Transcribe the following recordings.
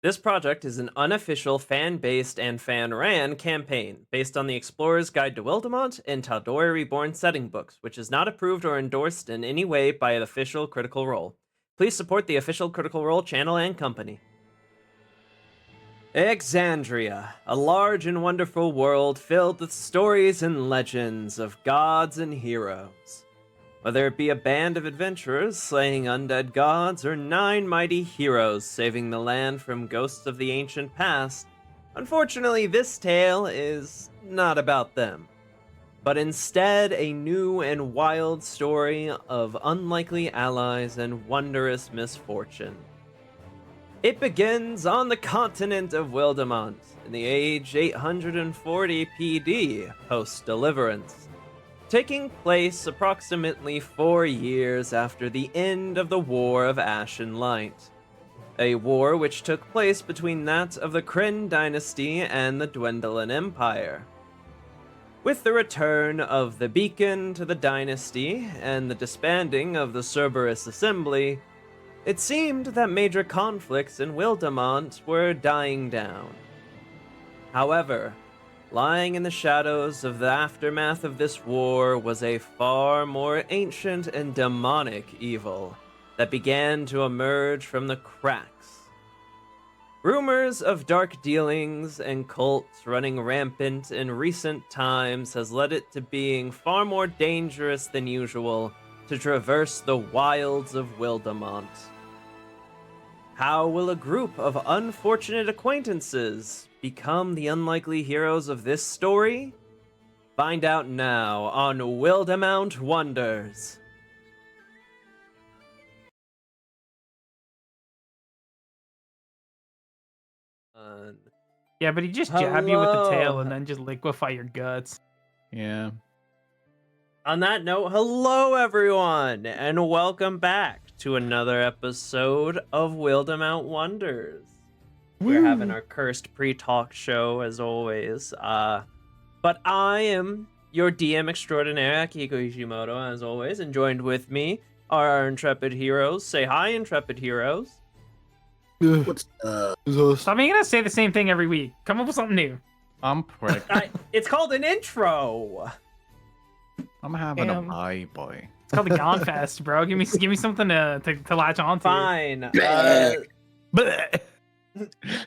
This project is an unofficial, fan-based, and fan-ran campaign based on the Explorer's Guide to Wildemount and Tal'dorei Reborn setting books, which is not approved or endorsed in any way by an official Critical Role. Please support the official Critical Role channel and company. Exandria, a large and wonderful world filled with stories and legends of gods and heroes. Whether it be a band of adventurers slaying undead gods or 9 mighty heroes saving the land from ghosts of the ancient past, unfortunately this tale is not about them, but instead a new and wild story of unlikely allies and wondrous misfortune. It begins on the continent of Wildemount in the age 840 PD, post-Deliverance, taking place approximately 4 years after the end of the War of Ash and Light, a war which took place between that of the Kryn dynasty and the Dwendalen Empire. With the return of the Beacon to the dynasty and the disbanding of the Cerberus Assembly, it seemed that major conflicts in Wildemount were dying down. However, lying in the shadows of the aftermath of this war was a far more ancient and demonic evil that began to emerge from the cracks. Rumors of dark dealings and cults running rampant in recent times has led it to being far more dangerous than usual to traverse the wilds of Wildemount. How will a group of unfortunate acquaintances become the unlikely heroes of this story? Find out now on Wildemount Wonders. Yeah, but he just jab you with the tail and then just liquefy your guts. Yeah. On that note, hello everyone, and welcome back to another episode of Wildemount Wonders. We're having our cursed pre-talk show as always. But I am your DM extraordinaire, Akiko Ishimoto, as always, and joined with me are our intrepid heroes. Say hi, intrepid heroes. What's Stop making us say the same thing every week. Come up with something new. I'm prick. It's called an intro. I'm having Damn. a bye, boy. It's called the Gone Fest, bro. Give me something to latch on to. Fine. Bleh.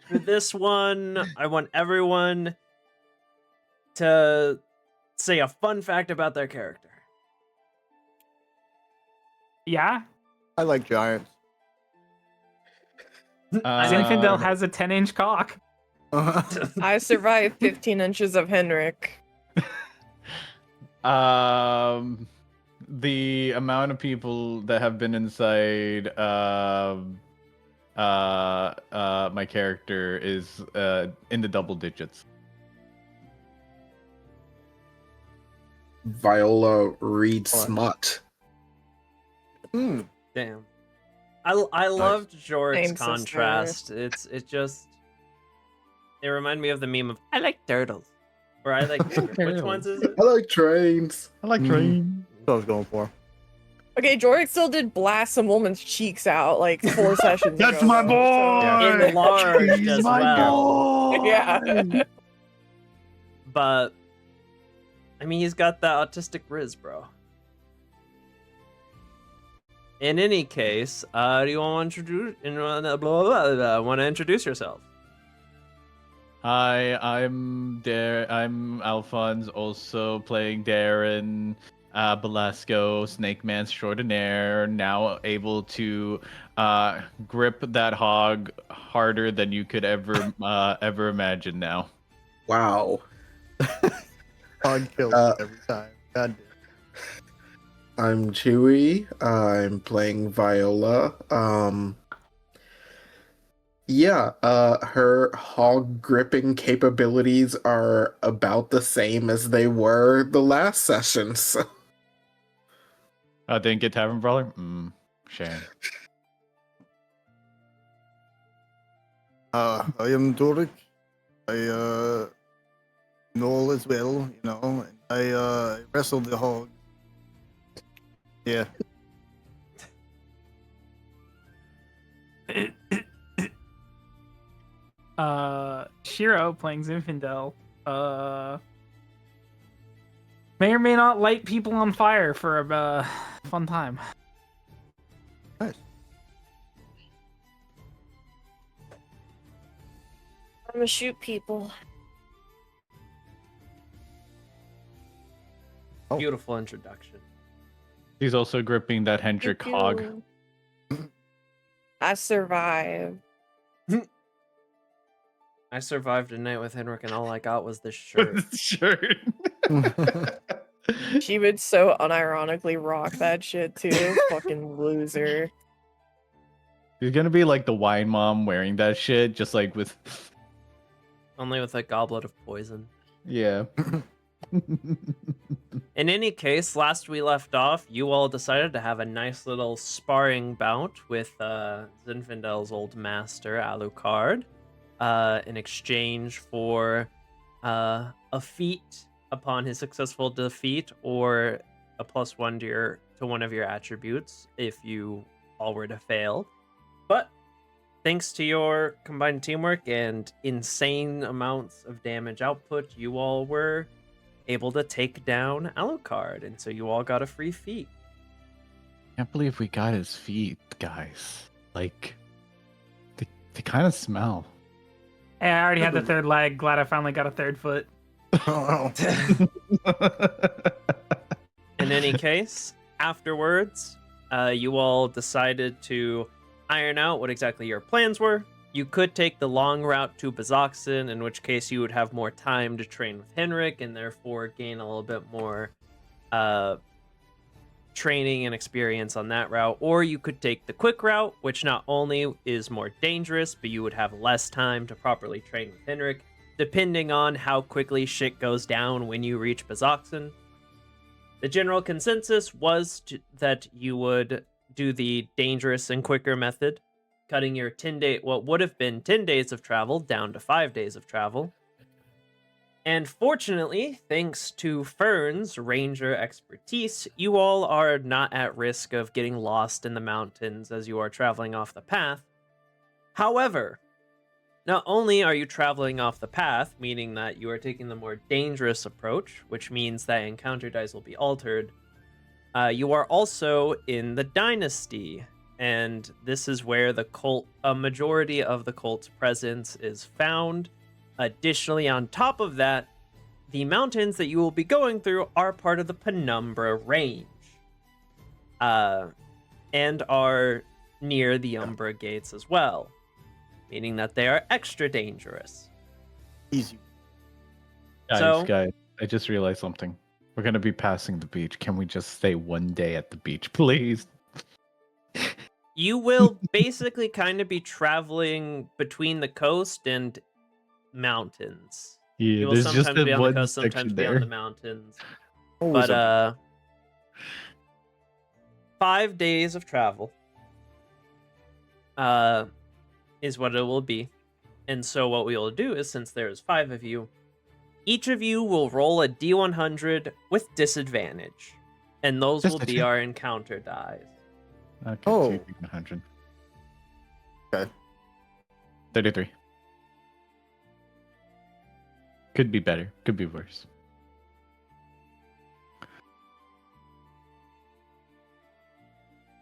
For this one, I want everyone to say a fun fact about their character. Yeah? I like giants. Zinfandel has a 10-inch cock. I survived 15 inches of Henrik. The amount of people that have been inside my character is in the double digits. Viola read smut. Damn. I loved Jorik's Same contrast. It reminded me of the meme of I like turtles. Or I like which ones is it? I like trains. I like train. That's what I was going for. Okay, Jorik still did blast some woman's cheeks out like 4 sessions That's ago. my boy! Enlarged He's as my well. boy! Yeah. But I mean he's got that autistic riz, bro. In any case, do you want to introduce yourself? Hi, I'm Alphonz, also playing Darren, Belasco, Snake Man extraordinaire, now able to grip that hog harder than you could ever ever imagine now. Wow. Hog kills every time. God damn. I'm Chewy. I'm playing Viola. Her hog gripping capabilities are about the same as they were the last session. So. Didn't get Tavern Brawler? Shame. I am Dorik. I Noel as well, you know. I wrestled the hog. Yeah. Shiro playing Zinfandel may or may not light people on fire for a fun time. Nice. I'm gonna shoot people. Oh. Beautiful introduction. He's also gripping that Hendrik Pew, hog. pew. I survived. I survived a night with Henrik, and all I got was this shirt. Shirt. She would so unironically rock that shit too. Fucking loser. He's gonna be like the wine mom wearing that shit, just like with. Only with a goblet of poison. Yeah. In any case, last we left off, you all decided to have a nice little sparring bout with Zinfandel's old master, Alucard, in exchange for a feat upon his successful defeat, or a +1 to one of your attributes if you all were to fail. But thanks to your combined teamwork and insane amounts of damage output, you all were able to take down Alucard, and so you all got a free feat. Can't believe we got his feet, guys. Like, they kind of smell. Hey, I already had the third leg. Glad I finally got a third foot. Oh, In any case, afterwards, you all decided to iron out what exactly your plans were. You could take the long route to Bazoxen, in which case you would have more time to train with Henrik and therefore gain a little bit more training and experience on that route. Or you could take the quick route, which not only is more dangerous, but you would have less time to properly train with Henrik, depending on how quickly shit goes down when you reach Bazoxen. The general consensus was that you would do the dangerous and quicker method, cutting your what would have been 10 days of travel down to 5 days of travel. And fortunately, thanks to Fern's ranger expertise, you all are not at risk of getting lost in the mountains as you are traveling off the path. However, not only are you traveling off the path, meaning that you are taking the more dangerous approach, which means that encounter dice will be altered, you are also in the dynasty, and this is where a majority of the cult's presence is found. Additionally, on top of that, the mountains that you will be going through are part of the Penumbra range, and are near the Umbra gates as well, meaning that they are extra dangerous. easy. Guys, I just realized something. We're gonna be passing the beach. Can we just stay one day at the beach, please? You will basically kind of be traveling between the coast and mountains. Yeah, You will there's just sometimes be that on the one coast, sometimes section be on there. the mountains. Always But 5 days of travel is what it will be. And so what we will do is, since there's 5 of you, each of you will roll a D100 with disadvantage. And those will be our encounter dice. Okay, Oh. 100. Okay. 33. Could be better. Could be worse.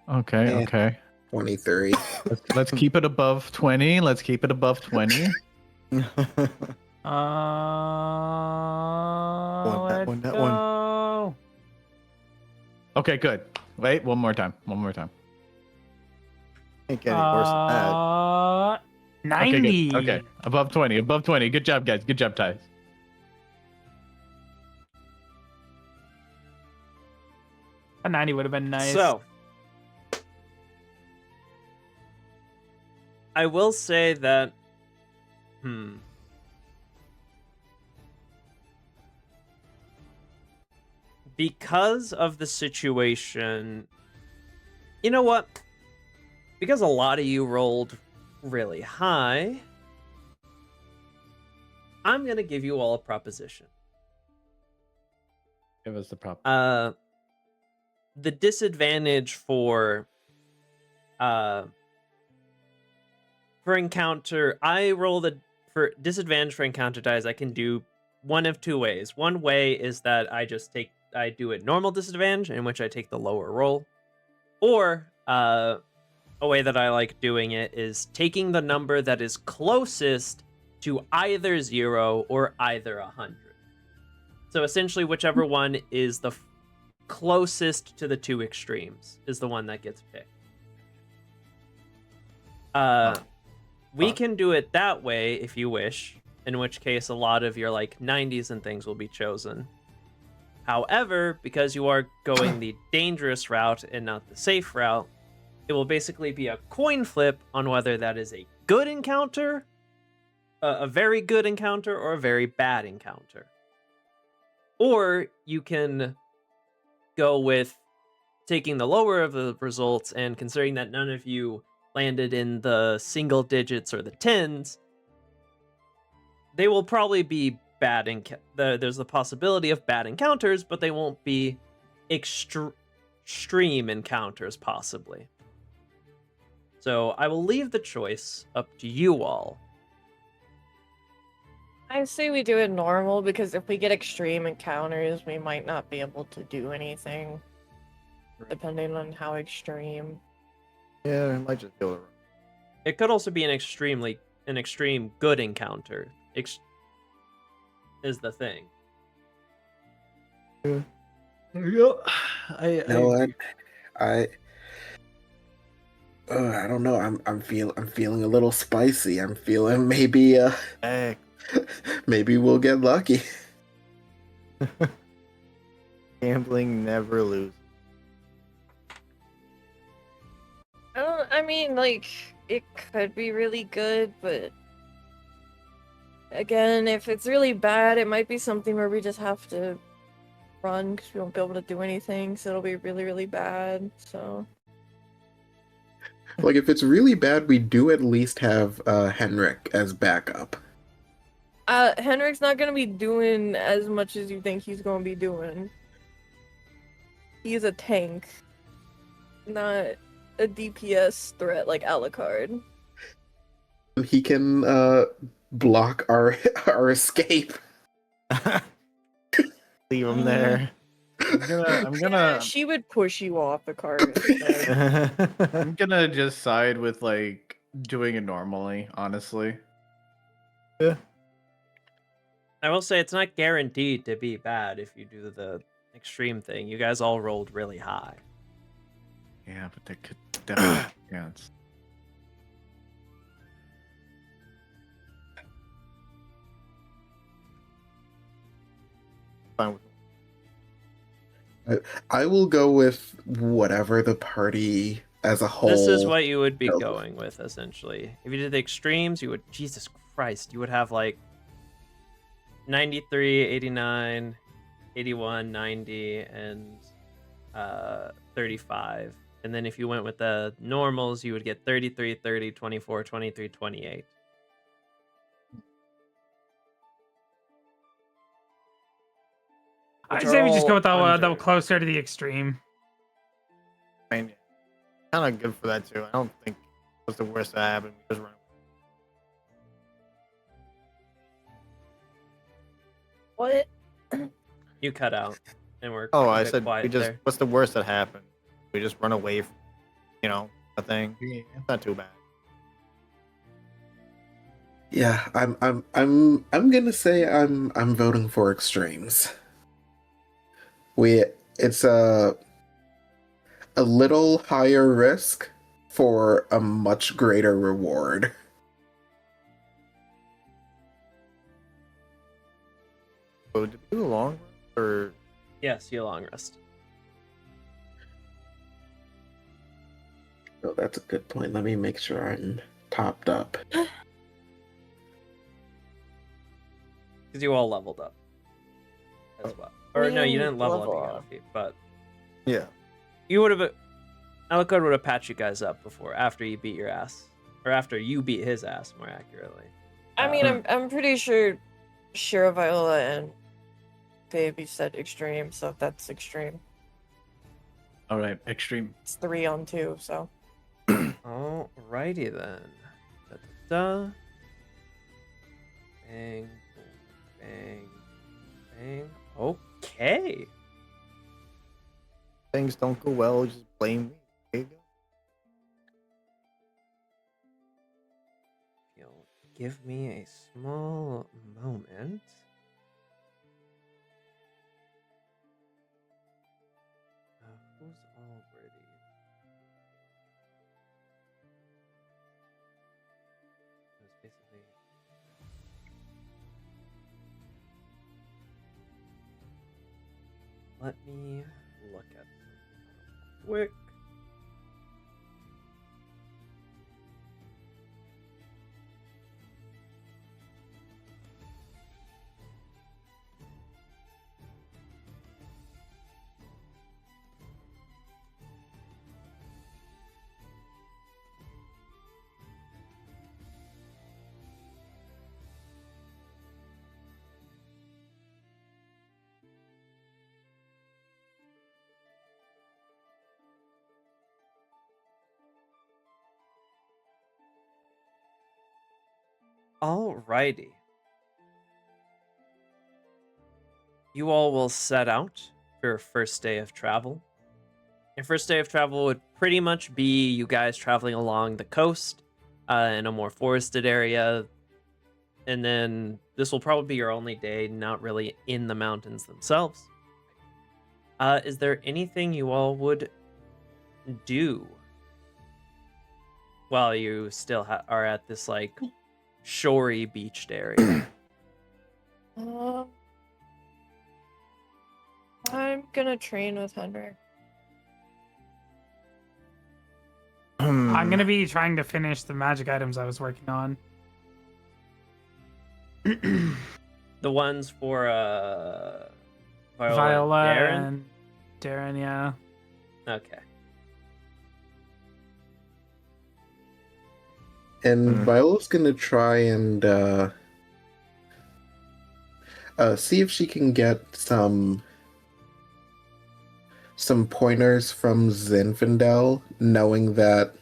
Okay, Yeah. okay. 23. Let's keep it above 20. Let's keep it above 20. that Let's one, that go. one. Okay, good. Wait, one more time. One more time. Can't get any worse than that. 90. Okay, good. Okay, above 20. Above 20. Good job, guys. Good job, Ties. A 90 would have been nice. So, I will say that, because of the situation, you know what? Because a lot of you rolled really high, I'm gonna give you all a proposition. Give us the prop. The disadvantage for encounter, I rolled for disadvantage for encounter dice, I can do one of two ways. One way is that I do it normal disadvantage, in which I take the lower roll, or a way that I like doing it is taking the number that is closest to either 0 or either 100. So essentially, whichever one is the closest to the two extremes is the one that gets picked. We can do it that way if you wish, in which case a lot of your like 90s and things will be chosen. However, because you are going the dangerous route and not the safe route, it will basically be a coin flip on whether that is a good encounter, a very good encounter, or a very bad encounter. Or you can go with taking the lower of the results, and considering that none of you landed in the single digits or the tens, they will probably be bad. There's the possibility of bad encounters, but they won't be extreme encounters, possibly. So I will leave the choice up to you all. I say we do it normal, because if we get extreme encounters, we might not be able to do anything, depending on how extreme. Yeah, I might just kill it. It could also be an extreme good encounter. Is the thing. I You know what? I don't know. I'm feeling a little spicy. I'm feeling maybe Heck. maybe we'll get lucky. Gambling never loses. I mean, like, it could be really good, but again, if it's really bad, it might be something where we just have to run because we won't be able to do anything, so it'll be really, really bad. So Like, if it's really bad, we do at least have Henrik as backup. Henrik's not gonna be doing as much as you think he's gonna be doing. He's a tank, not a DPS threat like Alucard. He can block our escape. Leave him there. I'm gonna She would push you off the cart. instead. I'm gonna just side with like doing it normally, honestly. Yeah. I will say it's not guaranteed to be bad if you do the extreme thing. You guys all rolled really high. Yeah, but that could definitely chance. Fine with I will go with whatever the party as a whole. This is what you would be goes. going with, essentially. If you did the extremes, you would, Jesus Christ, you would have like 93, 89, 81, 90, and 35. And then if you went with the normals, you would get 33, 30, 24, 23, 28. I Which say are we just go all with the under. closer to the extreme. I mean, kind of good for that too. I don't think what's the worst that happened. We just run. What? You cut out, and we're Oh, a I bit said quiet we just. there. What's the worst that happened? We just run away from, a thing. Yeah. It's not too bad. Yeah, I'm gonna say I'm voting for extremes. It's a little higher risk for a much greater reward. So did we do a long run or Yes, you long rest. Oh, that's a good point. Let me make sure I'm topped up. Because you all leveled up as well. Or no, you didn't level up, but yeah? you would have. Alucard would have patched you guys up before, after you beat your ass, or after you beat his ass, more accurately. I mean, I'm pretty sure Shiro Zevalia and Baby said extreme, so that's extreme. All right, extreme. It's 3-on-2, so. Alrighty then. Da-da-da. Bang, bang, bang. Okay. Things don't go well, just blame me. There you go. You'll give me a small moment. Who's already? It's basically. Let me look at something quick. Alrighty. You all will set out for your first day of travel. Your first day of travel would pretty much be you guys traveling along the coast in a more forested area. And then this will probably be your only day, not really in the mountains themselves. Is there anything you all would do while you still are at this, like, shorey beached area? I'm gonna train with Henrik. I'm gonna be trying to finish the magic items I was working on. The ones for Viola Darren? and Darren, yeah. Okay. And Viola's gonna try and see if she can get some pointers from Zinfandel, knowing that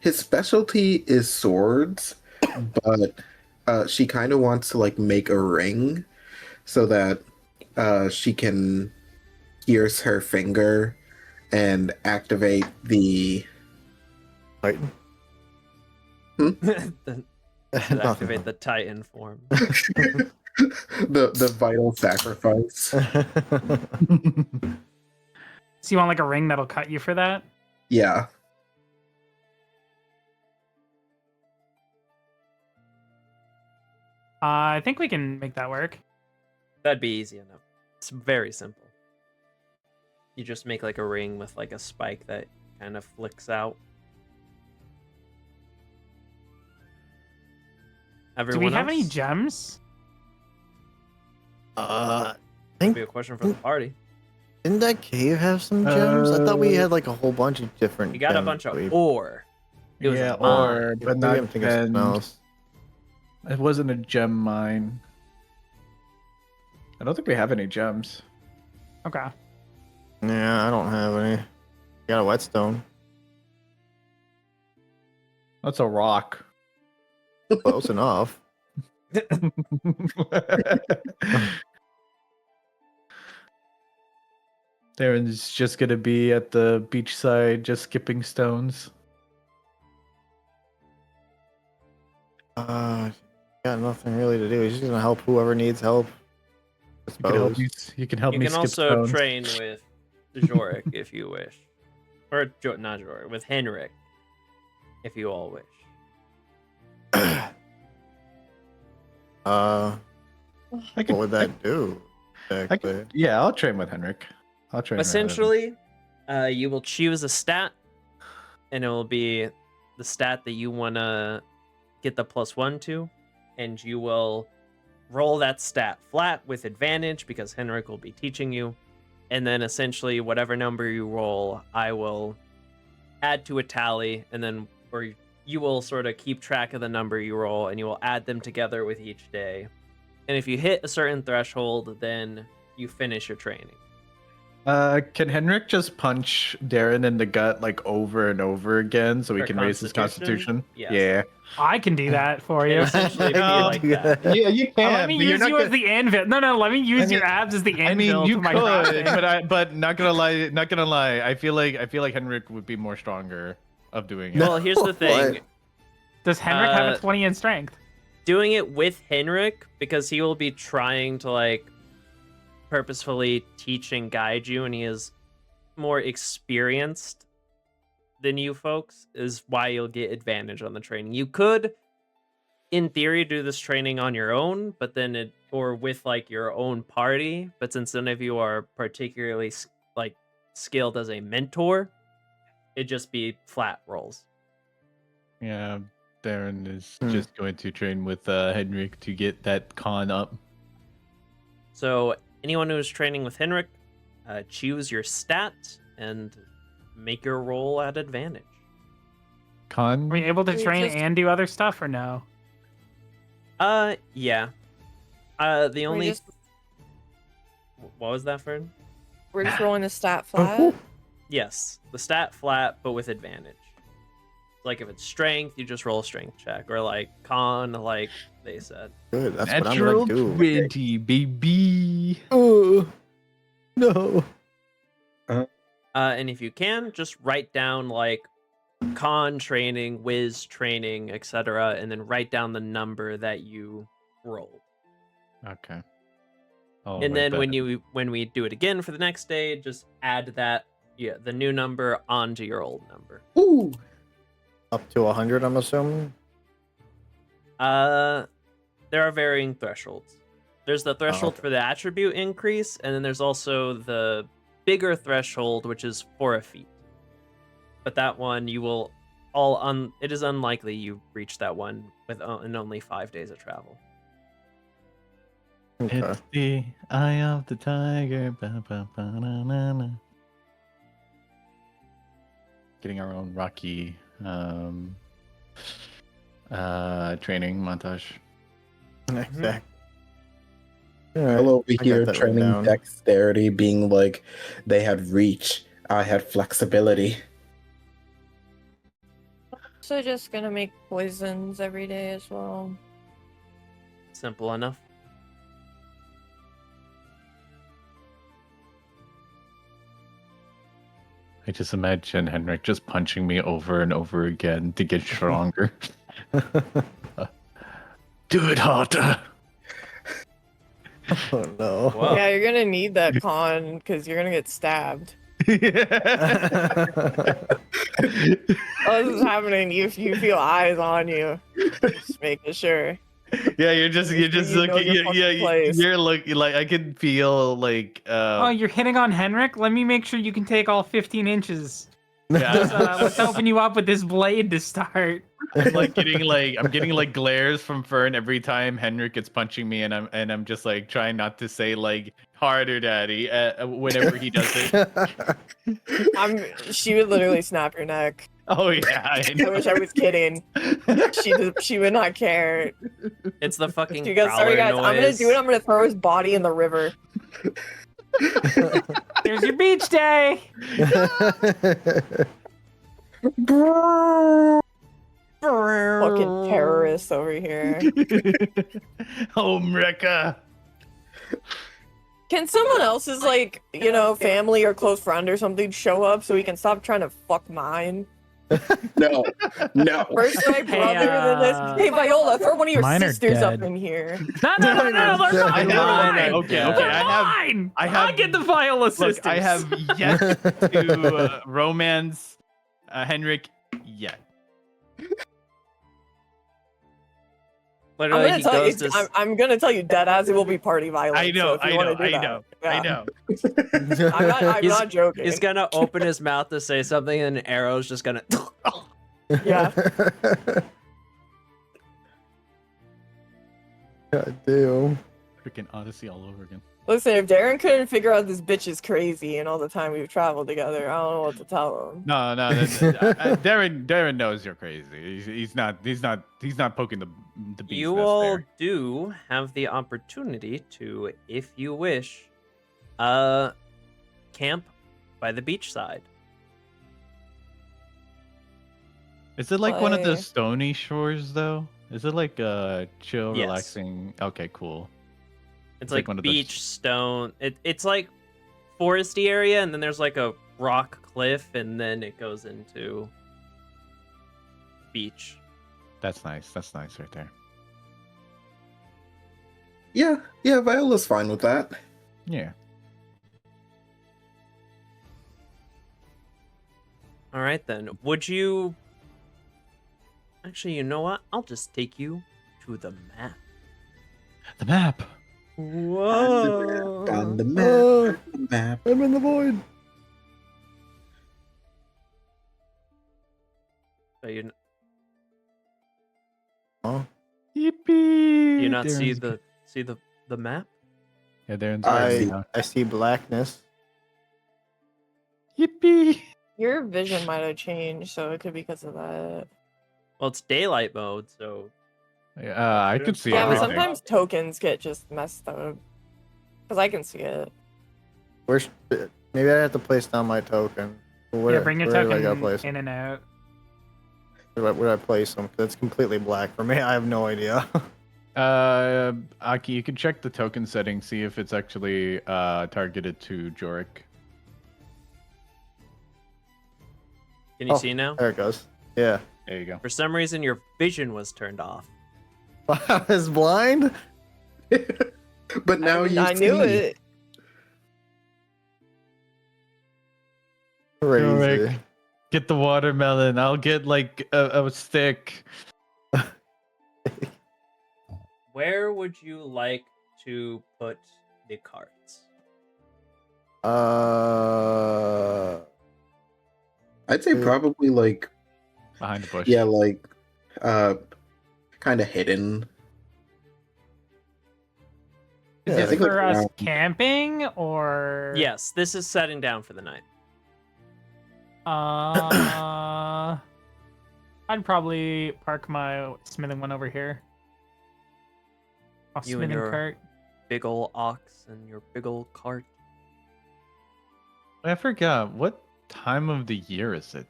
his specialty is swords, but she kind of wants to like make a ring so that she can pierce her finger and activate the Titan? Activate the Titan form. the vital sacrifice. So you want like a ring that'll cut you for that? Yeah. I think we can make that work. That'd be easy enough. It's very simple. You just make like a ring with like a spike that kind of flicks out. Everyone Do we have any else? gems? I That'd think be a question for the party. didn't that cave have some gems? I thought we had like a whole bunch of different. You got a gems bunch of we- ore. It was yeah, a mine. or but Maybe I'm not thinking of something bend. else. It wasn't a gem mine. I don't think we have any gems. Okay. Yeah, I don't have any. Got a whetstone. That's a rock. Close enough. Darren's just gonna be at the beachside, just skipping stones. Got nothing really to do. He's just gonna help whoever needs help. I You can help suppose. me. You can help You me can skip also stones. train with Jorik if you wish. Or not Jorik, with Henrik if you all wish. I What could, would that do? Exactly. yeah, I'll train with Henrik. I'll train. with Henrik. Essentially, you will choose a stat, and it will be the stat that you want to get the +1 to, and you will roll that stat flat with advantage because Henrik will be teaching you, and then essentially whatever number you roll, I will add to a tally, and then or you will sort of keep track of the number you roll, and you will add them together with each day. And if you hit a certain threshold, then you finish your training. Can Henrik just punch Darren in the gut like over and over again so he For can raise his constitution? Yes. Yeah. I can do that for It'd you. essentially be No. like that. Yeah, you can. Let me but you're use not you gonna- as the anvil. No, let me use I your mean- abs as the anvil. I mean, you to my could, crafting. but not gonna lie. I feel like Henrik would be more stronger of doing it. Well, here's the thing. What? Does Henrik have uh, a 20 in strength? Doing it with Henrik, because he will be trying to like purposefully teach and guide you, and he is more experienced than you folks, is why you'll get advantage on the training. You could, in theory, do this training on your own, but then or with like your own party. But since none of you are particularly like skilled as a mentor, it'd just be flat rolls. Yeah, Darren is just going to train with Henrik to get that con up. So anyone who is training with Henrik, choose your stat and make your roll at advantage. Con? Are we able to We train just- and do other stuff or no? Yeah. The We're only just, what was that, Fern? we're just rolling a stat flat. Yes, the stat flat, but with advantage. Like if it's strength, you just roll a strength check, or like con, like they said. Good. That's Natural what I'm gonna do. 20, baby. Oh no. And if you can, just write down like con training, whiz training, etc., and then write down the number that you rolled. Okay. Oh, And then when we do it again for the next day, just add that the new number onto your old number. Ooh. Up to 100, I'm assuming. There are varying thresholds. There's the threshold okay. for the attribute increase, and then there's also the bigger threshold, which is for a feat. But that one you will it is unlikely you reach that one in only 5 days of travel. Okay. It's the eye of the tiger. Ba, ba, ba, na, na, na. Getting our own Rocky training montage. Exactly. I'll over I got here that training written down. dexterity, being like, they had reach, I had flexibility. So just gonna make poisons every day as well. Simple enough. I just imagine Henrik just punching me over and over again to get stronger. Do it harder. Oh no. Whoa. Yeah, you're gonna need that con because you're gonna get stabbed. Oh, this is happening. You feel eyes on you. Just making sure. Yeah, you're just You know looking. your fucking place. You're looking like I can feel like. Oh, you're hitting on Henrik? Let me make sure you can take all 15 inches. Yeah. Let's open you up with this blade to start. I'm getting like glares from Fern every time Henrik gets punching me, and I'm just like trying not to say like harder, daddy, whenever he does it. She would literally snap your neck. Oh yeah, I I know. wish I was kidding. She would not care. It's the fucking She goes, sorry guys, growler I'm gonna noise. do it. I'm gonna throw his body in the river. There's your beach day. Fucking terrorists over here. Home wrecker. Can someone else's like, family or close friend or something show up so we can stop trying to fuck mine? No, no. First my brother, then this. Hey Viola, throw one of your Mine are sisters up dead. in here. No, they're not I know. mine. Okay, They're I mine. I have- I'll get the Viola sisters. Look, I have yet to romance Henrik yet. Literally, he goes to I'm gonna tell you dead as it will be party violence. I know, so if you wanna do I that, know. yeah. I'm He's- not joking. He's gonna open his mouth to say something, and an arrow's just gonna. Yeah. God damn. Freaking Odyssey all over again. Listen, if Darren couldn't figure out this bitch is crazy and all the time we've traveled together, I don't know what to tell him. No, Darren knows you're crazy. He's not poking the beast You nest all there. do have the opportunity to, if you wish, camp by the beach side. Is it like one of the Why? stony shores though? Is it like chill, Yes. relaxing? Okay, cool. It's like like one of those- beach stone. It's like foresty area, and then there's like a rock cliff, and then it goes into beach. That's nice. That's nice right there. Yeah, Viola's fine with that. Yeah. All right then. Would you? Actually, you know what? I'll just take you to the map. The map. Whoa! On the map. Oh, On the map. I'm in the void. So you Oh, Yippee! do you not see Darren's- the map? Yeah, Darren's I- right now. I see blackness. Yippee! Your vision might have changed, so it could be because of that. Well, it's daylight mode, so I could see Yeah, but everything. sometimes tokens get just messed up. Because I can see it. Where's maybe I have to place down my token. Where, Yeah, bring your where do I gotta token place in them? and out. Where do I place them? 'Cause it's completely black for me. I have no idea. Aki, you can check the token settings, see if it's actually targeted to Jorik. can you Oh. see now? There it goes. Yeah. There you go. For some reason, your vision was turned off. I was blind. But now you I knew see. it. Crazy. Jorik, get the watermelon. I'll get like a stick. Where would you like to put the carts? I'd say probably like, Behind the bush. yeah, like, kind of hidden. Is Yeah, I this think, like, for us around- camping or? Yes, this is setting down for the night. I'd probably park my smithing one over here. A You and smithing your- cart. Big ol' ox and your big ol' cart. I forgot. What time of the year is it?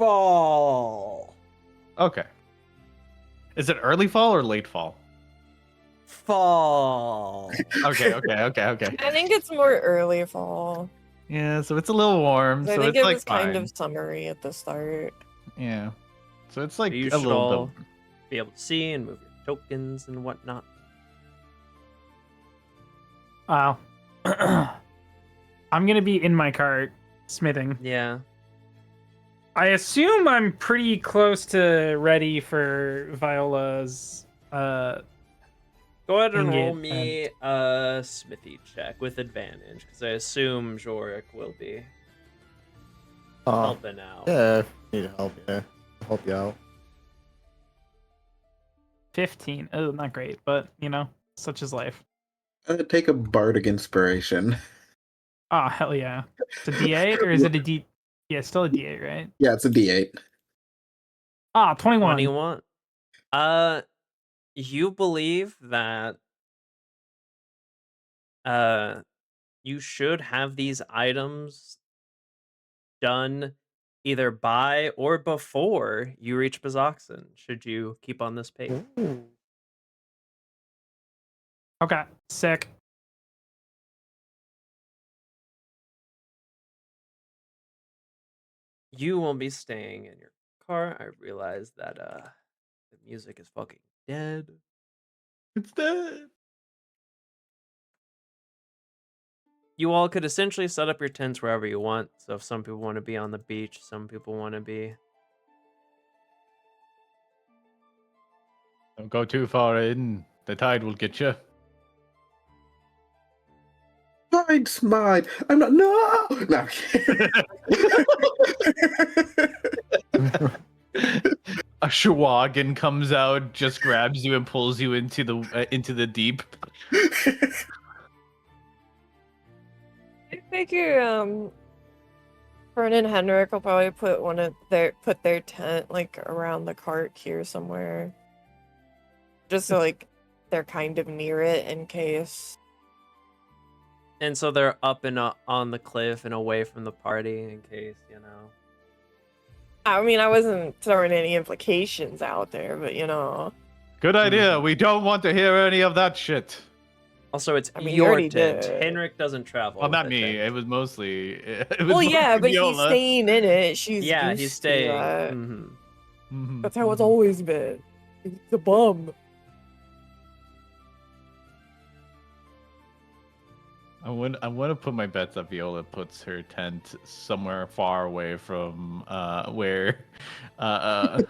Fall. Okay. Is it early fall or late fall? Fall. Okay. I think it's more early fall. Yeah, so it's a little warm. 'Cause I So think it's it like was kind fine. of summery at the start. Yeah. So it's like You a should little all bit. be able to see and move your tokens and whatnot. Wow. I'm gonna be in my cart smithing. Yeah. I assume I'm pretty close to ready for Viola's. Go ahead and Ingot roll me a smithy check with advantage, because I assume Jorik will be helping out. Yeah, if you need help, yeah. I'll help you out. 15. Oh, not great, but you know, such is life. Take a bardic inspiration. Oh hell yeah! It's a D8 or is it a D? Yeah, it's still a D8, right? Yeah, it's a D8. Ah, 21. 21. You believe that you should have these items done either by or before you reach Bazoxan, should you keep on this pace. Ooh. Okay, sick. You won't be staying in your car. I realize that the music is fucking dead. It's dead. You all could essentially set up your tents wherever you want. So if some people want to be on the beach, some people want to be. Don't go too far in. The tide will get you. Tide's mine. I'm not. No. No. A Shawagin comes out, just grabs you and pulls you into the deep. I figure Fern and Henrik will probably put their tent like around the cart here somewhere. Just so like they're kind of near it in case. And so they're up and on the cliff and away from the party in case, you know. I mean, I wasn't throwing any implications out there, but Good idea. Mhm. We don't want to hear any of that shit. Also, it's I mean, you your already tent. did. Henrik doesn't travel. Well, with not a me. tent. It was mostly. It was Well, yeah, mostly but he's Viola. staying in it. She's Yeah, used he's to staying. that. Mm-hmm. That's how it's always been. He's a bum. I want to put my bets that Viola puts her tent somewhere far away from where The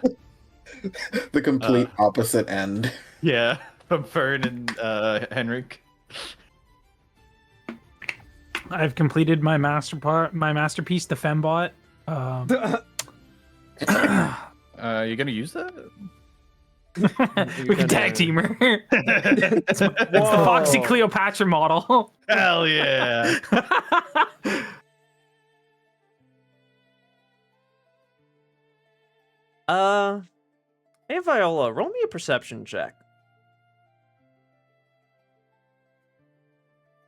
complete opposite end. yeah, from Fern and Henrik. I've completed my masterpiece, the Fembot. You gonna use that? We can tag team her. It's the Foxy Cleopatra model. Hell yeah! Hey Viola, roll me a perception check.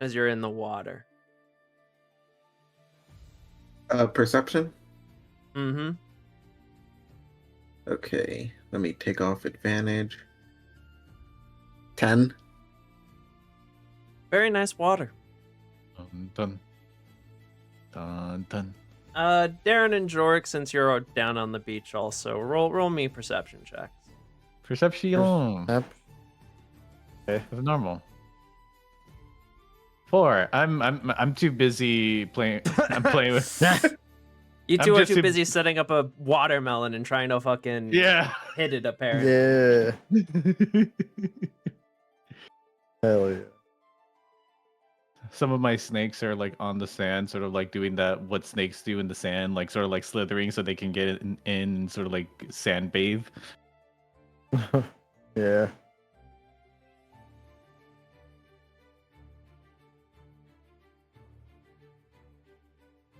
As you're in the water. Perception? Mm-hmm. Okay, let me take off advantage. 10. Very nice water. Dun dun dun. Darren and Jorik, since you're down on the beach also, roll me perception checks. Perception. Yep. That's normal. 4. I'm too busy playing. I'm playing with. You I'm two are just too a- busy setting up a watermelon and trying to fucking Yeah. hit it, apparently. Yeah. Hell yeah. Some of my snakes are like on the sand, sort of like doing that what snakes do in the sand, like sort of like slithering so they can get in sort of like sand bathe. Yeah.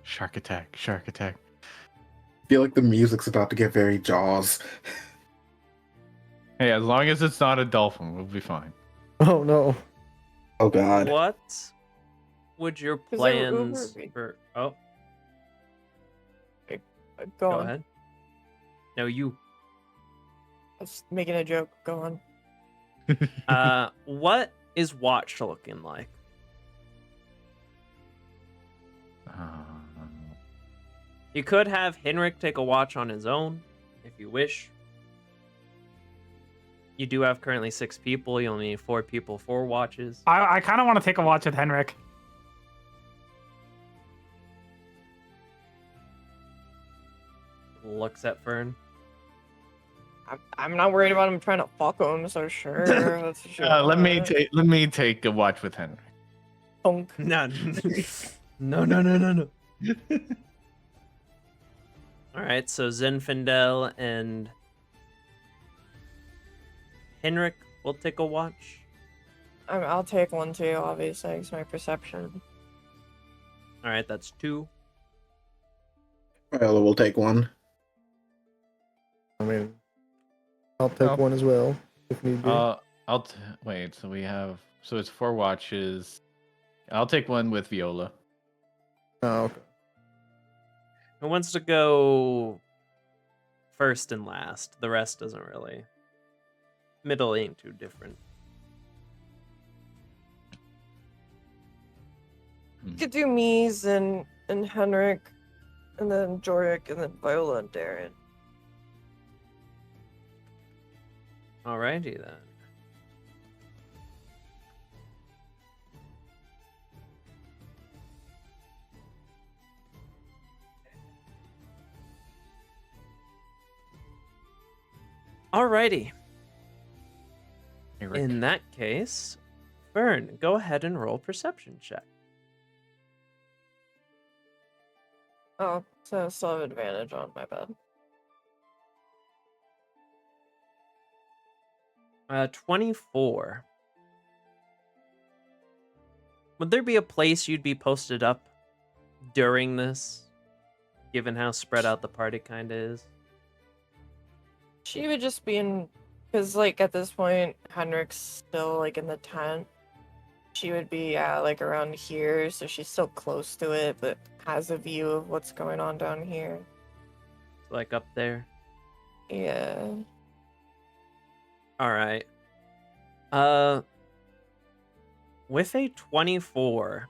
Shark attack, shark attack. I feel like the music's about to get very Jaws. Hey, as long as it's not a dolphin, we'll be fine. Oh no. Oh god. What would your they were plans Uber- for... Oh, Go go on. ahead. No, you. I was making a joke. Go on. What is Watch looking like? You could have Henrik take a watch on his own, if you wish. You do have currently 6 people. You only need 4 people for watches. I kind of want to take a watch with Henrik. Looks at Fern. I'm not worried about him trying to fuck him, so sure. That's sure. Let me take a watch with Henry. Punk. No. No. All right, so Zinfandel and Henrik will take a watch. I'll take one too, obviously. It's my perception. All right, that's 2. Viola will take one. I mean, I'll take one as well if need be. Wait. So it's 4 watches. I'll take one with Viola. Oh, okay. Who wants to go first and last? The rest doesn't really. Middle ain't too different. You could do Mies and Henrik, and then Jorik, and then Viola and Darren. Alrighty then. Alrighty. In that case, Fern, go ahead and roll perception check. Oh, so I still have advantage on my bed. 24. Would there be a place you'd be posted up during this, given how spread out the party kind of is? She would just be in Because, like, at this point, Henrik's still, like, in the tent. She would be, like, around here, so she's still close to it, but has a view of what's going on down here. Like up there. Yeah. All right. With a 24,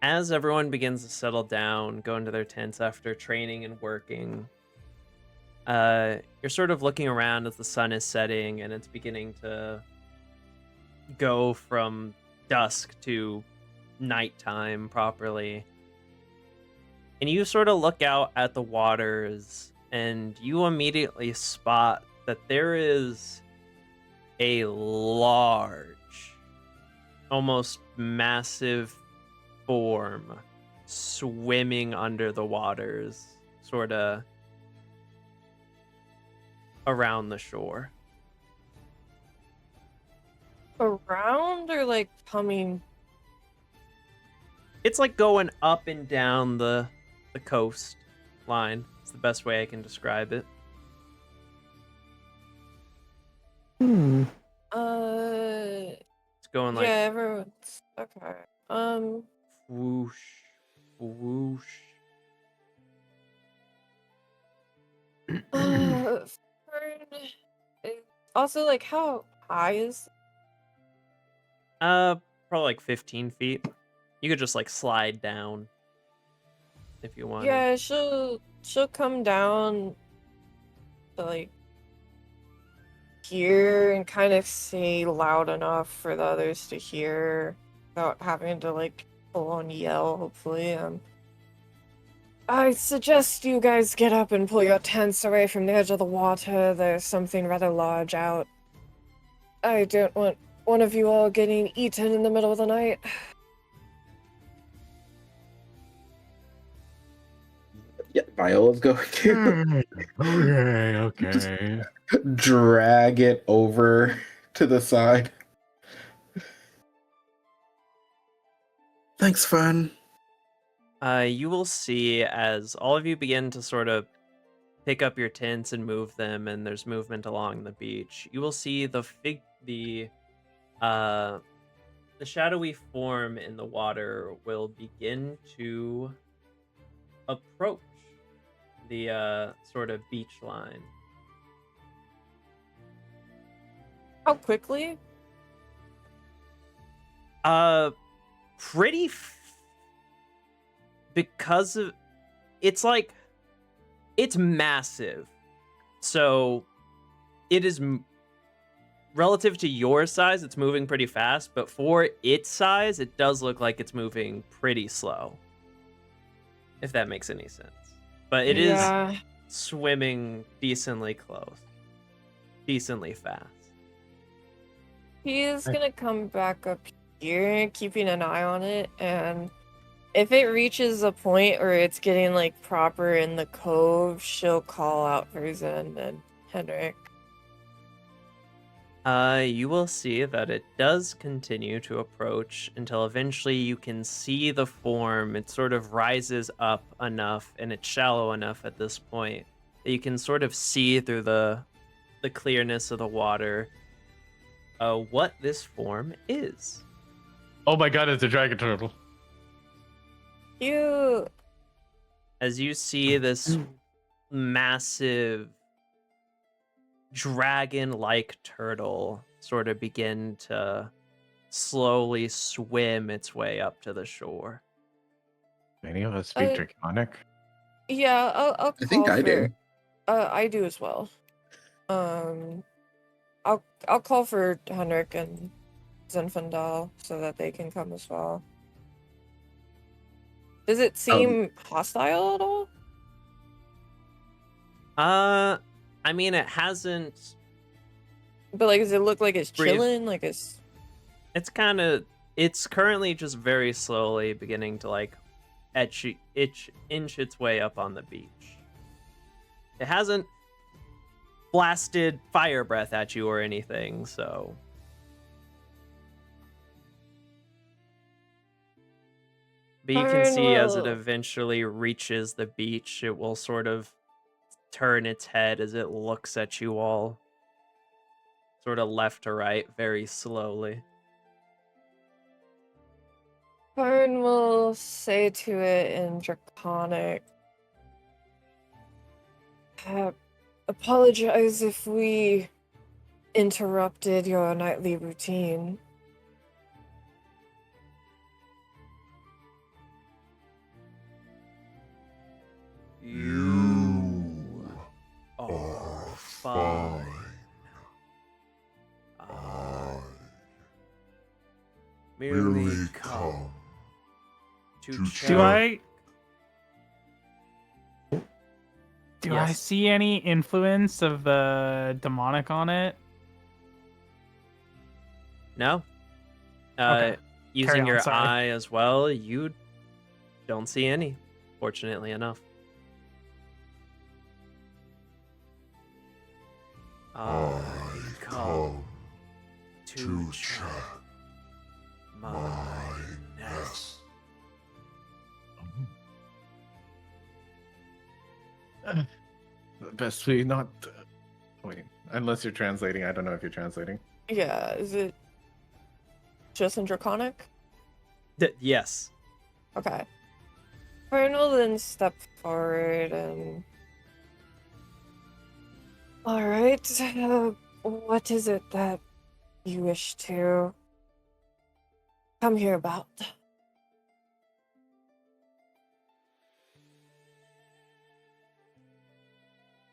as everyone begins to settle down, go into their tents after training and working, you're sort of looking around as the sun is setting and it's beginning to go from dusk to nighttime properly. And you sort of look out at the waters and you immediately spot that there is a large, almost massive form swimming under the waters, sort of around the shore. Around or, like, coming? It's like going up and down the coast line. It's the best way I can describe it. Hmm. It's going like Yeah, everyone's... Okay. whoosh, whoosh. Fern... Also, like, how high is... Probably like 15 feet. You could just like slide down if you want. Yeah, she'll come down to, like, here and kind of say loud enough for the others to hear without having to, like, full on yell, hopefully. I suggest you guys get up and pull your tents away from the edge of the water. There's something rather large out. I don't want one of you all getting eaten in the middle of the night. Yeah, Viola's going to Okay. drag it over to the side. Thanks, Fern. You will see as all of you begin to sort of pick up your tents and move them, and there's movement along the beach. You will see the shadowy form in the water will begin to approach the sort of beach line. How quickly? Pretty because of it's like it's massive, so it is relative to your size, it's moving pretty fast, but for its size it does look like it's moving pretty slow, if that makes any sense. But it is swimming decently close, decently fast. He is gonna come back up here, keeping an eye on it, and if it reaches a point where it's getting, like, proper in the cove, she'll call out for Zen and Henrik. You will see that it does continue to approach until eventually you can see the form. It sort of rises up enough, and it's shallow enough at this point that you can sort of see through the clearness of the water what this form is. Oh my god, it's a dragon turtle. You... As you see this massive dragon-like turtle sort of begin to slowly swim its way up to the shore. Any of us speak Draconic? Yeah, I'll call I think I do. I do as well. I'll call for Henrik and Zinfandel so that they can come as well. Does it seem hostile at all? I mean, it hasn't. But, like, does it look like it's chilling? Like it's currently just very slowly beginning to, like, inch its way up on the beach. It hasn't blasted fire breath at you or anything, so. But you can see as it eventually reaches the beach, it will sort of turn its head as it looks at you all, sort of left to right, very slowly. Karn will say to it in Draconic, apologize if we interrupted your nightly routine. You are fine. I merely come to check. Do I Yes. see any influence of the demonic on it? No. Okay. Using on, your sorry. eye as well, you don't see any, fortunately enough. I come to check my nest. Best we not. Wait, unless you're translating. I don't know if you're translating. Yeah, is it just in Draconic? Yes. Okay. Karn will then step forward and... Alright, what is it that you wish to come here about? I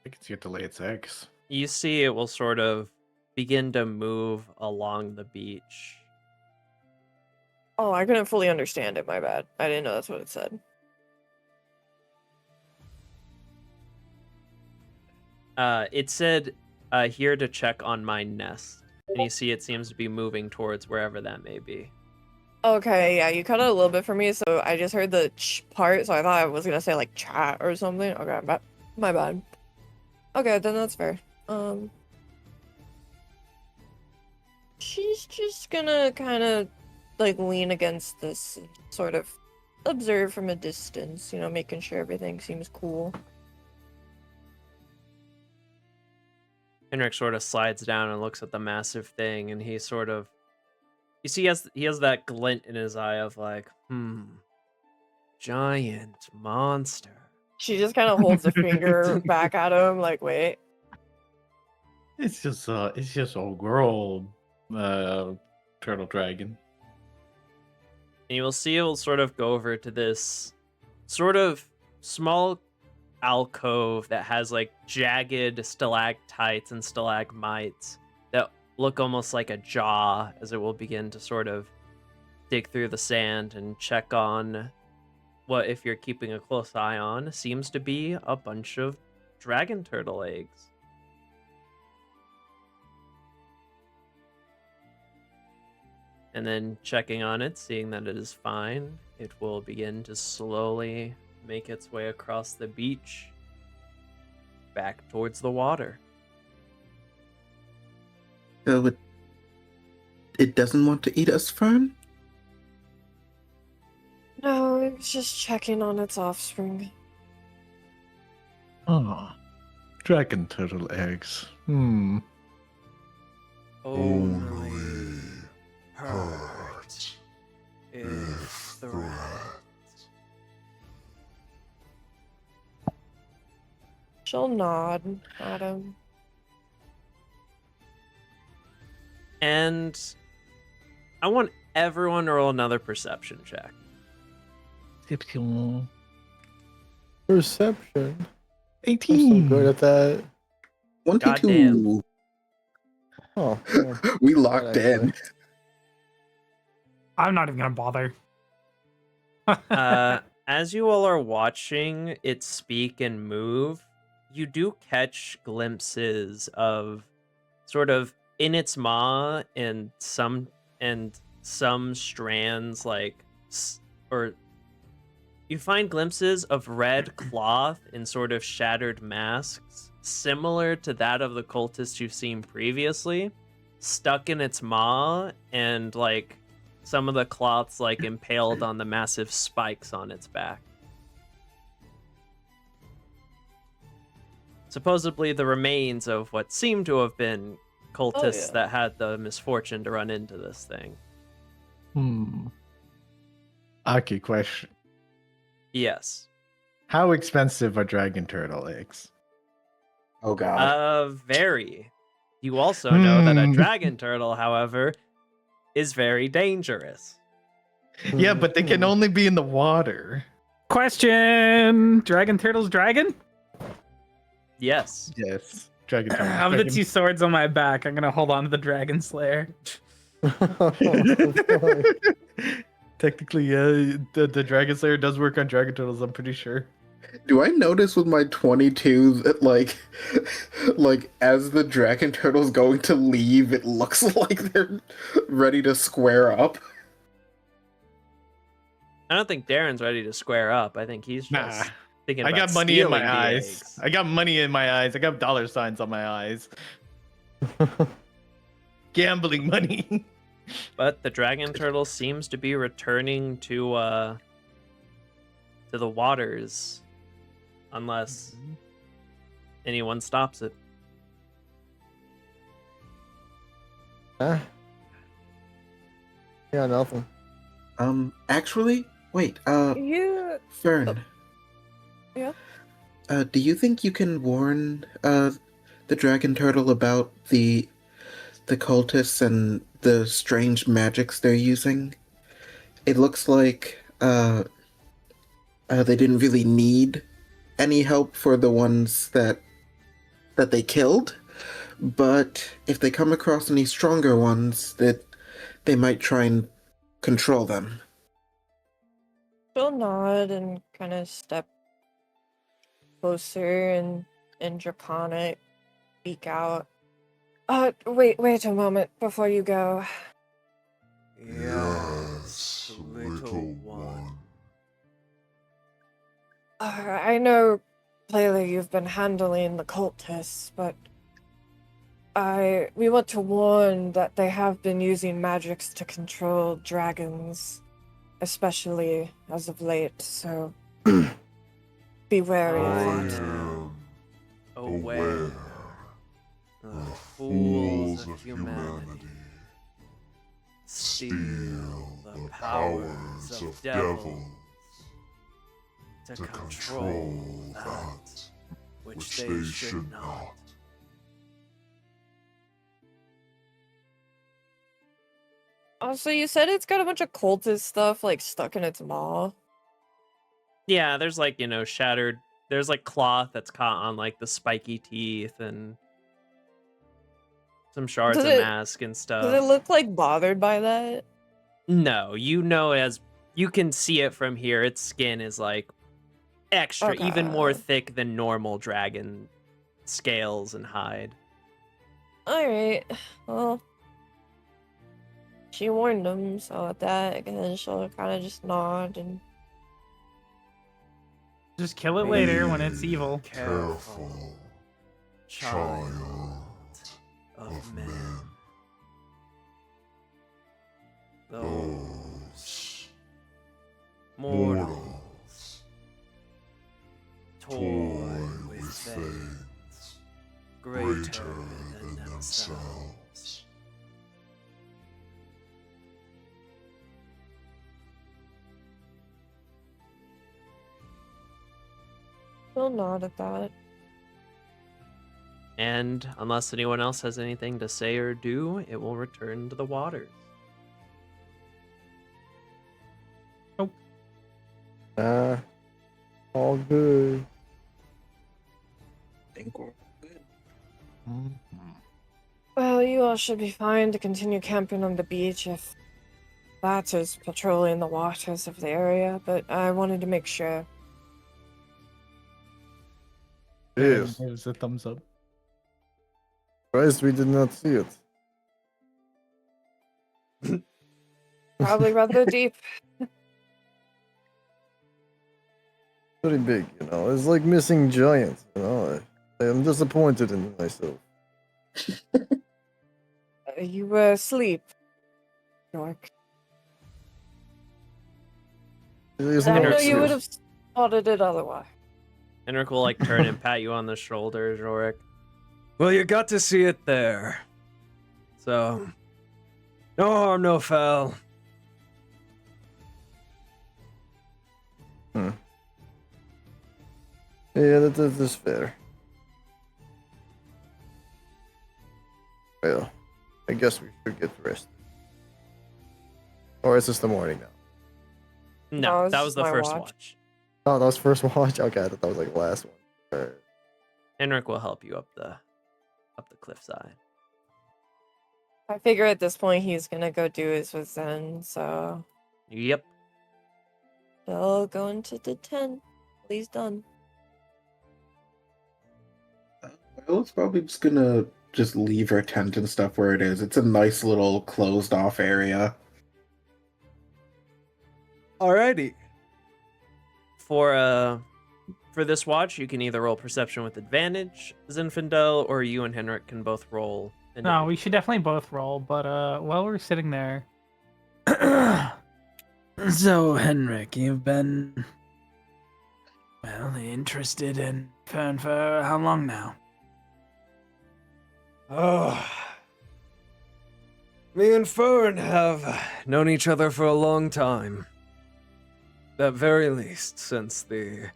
think it's here to lay its eggs. You see it will sort of begin to move along the beach. Oh, I couldn't fully understand it, my bad. I didn't know that's what it said. It said, here to check on my nest. And you see it seems to be moving towards wherever that may be. Okay, yeah, you cut out a little bit for me, so I just heard the ch part, so I thought I was gonna say, like, chat or something. Okay, my bad. Okay, then that's fair. She's just gonna kind of, like, lean against this, and sort of observe from a distance, you know, making sure everything seems cool. Henrik sort of slides down and looks at the massive thing, and he sort of... You see he has that glint in his eye of like, giant monster. She just kind of holds a finger back at him, like, wait. It's just a girl, turtle dragon. And you will see it will sort of go over to this sort of small alcove that has like jagged stalactites and stalagmites that look almost like a jaw, as it will begin to sort of dig through the sand and check on what, if you're keeping a close eye on, seems to be a bunch of dragon turtle eggs. And then checking on it, seeing that it is fine, it will begin to slowly make its way across the beach back towards the water. So it doesn't want to eat us, Fern? No, it was just checking on its offspring. Ah, dragon turtle eggs. Only hurt if threat. She'll nod at him. And I want everyone to roll another perception check. Perception. I'm 18. so good at that. 22. Goddamn. Oh, yeah. We locked in. I'm not even gonna bother. As you all are watching it speak and move, you do catch glimpses of sort of in its maw and some strands or you find glimpses of red cloth in sort of shattered masks similar to that of the cultist you've seen previously, stuck in its maw, and like some of the cloths like impaled on the massive spikes on its back. supposedly the remains of what seemed to have been cultists yeah. that had the misfortune to run into this thing. Okay, question. Yes. How expensive are dragon turtle eggs? Oh god. Very. You also know that a Hmm. dragon turtle, however, is very dangerous. Yeah, but they can only be in the water. Question: Dragon turtles, dragon? Yes. Yes. Dragon turtle. Of the two swords on my back, I'm gonna hold on to the Dragon Slayer. Technically, yeah, the Dragon Slayer does work on dragon turtles, I'm pretty sure. Do I notice with my 22 that like as the dragon turtle's going to leave, it looks like they're ready to square up? I don't think Darren's ready to square up. I think he's just Nah. thinking I about got money in stealing my the eyes. eggs. I got money in my eyes. I got dollar signs on my eyes. Gambling money. But the dragon turtle seems to be returning to the waters, unless anyone stops it. Huh? Yeah, nothing. Actually, wait, You. Fern. Yeah? Do you think you can warn, the dragon turtle about the cultists and the strange magics they're using? It looks like, they didn't really need any help for the ones that they killed, but if they come across any stronger ones, that they might try and control them. She'll nod and kind of step closer and draconic speak out. Wait a moment before you go. Yes, little one. I know clearly you've been handling the cultists, but we want to warn that they have been using magics to control dragons, especially as of late, so be wary I of that. am Aware. the The fools of humanity steal the powers of devils to to control that which they should not. Also, you said it's got a bunch of cultist stuff like stuck in its maw. Yeah, there's like, shattered. There's like cloth that's caught on like the spiky teeth and some shards Does of it- mask and stuff. Does it look like bothered by that? No, as you can see it from here, its skin is like extra, even more Okay. thick than normal dragon scales and hide. Alright, well. She warned them, so at that, and then she'll kind of just nod and. Just kill it later when it's evil. Careful, child of men. Those mortals toy with things greater than themselves. She'll nod at that. And unless anyone else has anything to say or do, it will return to the waters. All good. I think we're good. Well, you all should be fine to continue camping on the beach if that is patrolling the waters of the area, but I wanted to make sure. Yes. Gives a thumbs up. Surprised we did not see it. Probably rather deep. Pretty big, you know. It's like missing giant, you know. I'm disappointed in myself. You were asleep, York. It's I not know you true. would have spotted it otherwise. Henrik will like turn and pat you on the shoulder, Jorik. Well, you got to see it there. So, no harm, no foul. Yeah, that's fair. Well, I guess we should get rest. Or is this the morning now? No, it's that was just the my first watch. watch. Oh, that was first watch? Okay, I thought that was like the last one. Alright. Henrik will help you up the cliffside. I figure at this point he's gonna go do his with Zen, so Yep. he'll go into the tent. He's done. Violet's probably just gonna just leave her tent and stuff where it is. It's a nice little closed off area. Alrighty. For this watch, you can either roll perception with advantage, Zinfandel, or you and Henrik can both roll. No, we should definitely both roll, but while we're sitting there. So, Henrik, you've been, well, interested in Fern for how long now? Oh. Me and Fern have known each other for a long time. At very least, since the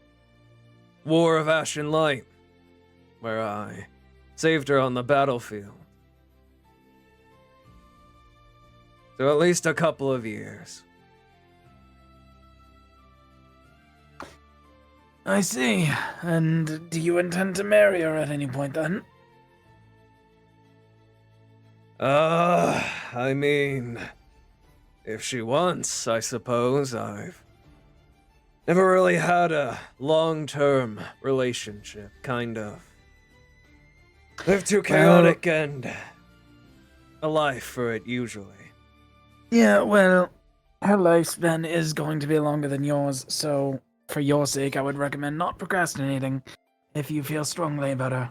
War of Ashen Light, where I saved her on the battlefield. So at least a couple of years. I see. And do you intend to marry her at any point then? I mean, if she wants, I suppose. I've never really had a long-term relationship, kind of. Live too chaotic and a life for it, usually. Yeah, well, her lifespan is going to be longer than yours, so for your sake, I would recommend not procrastinating if you feel strongly about her.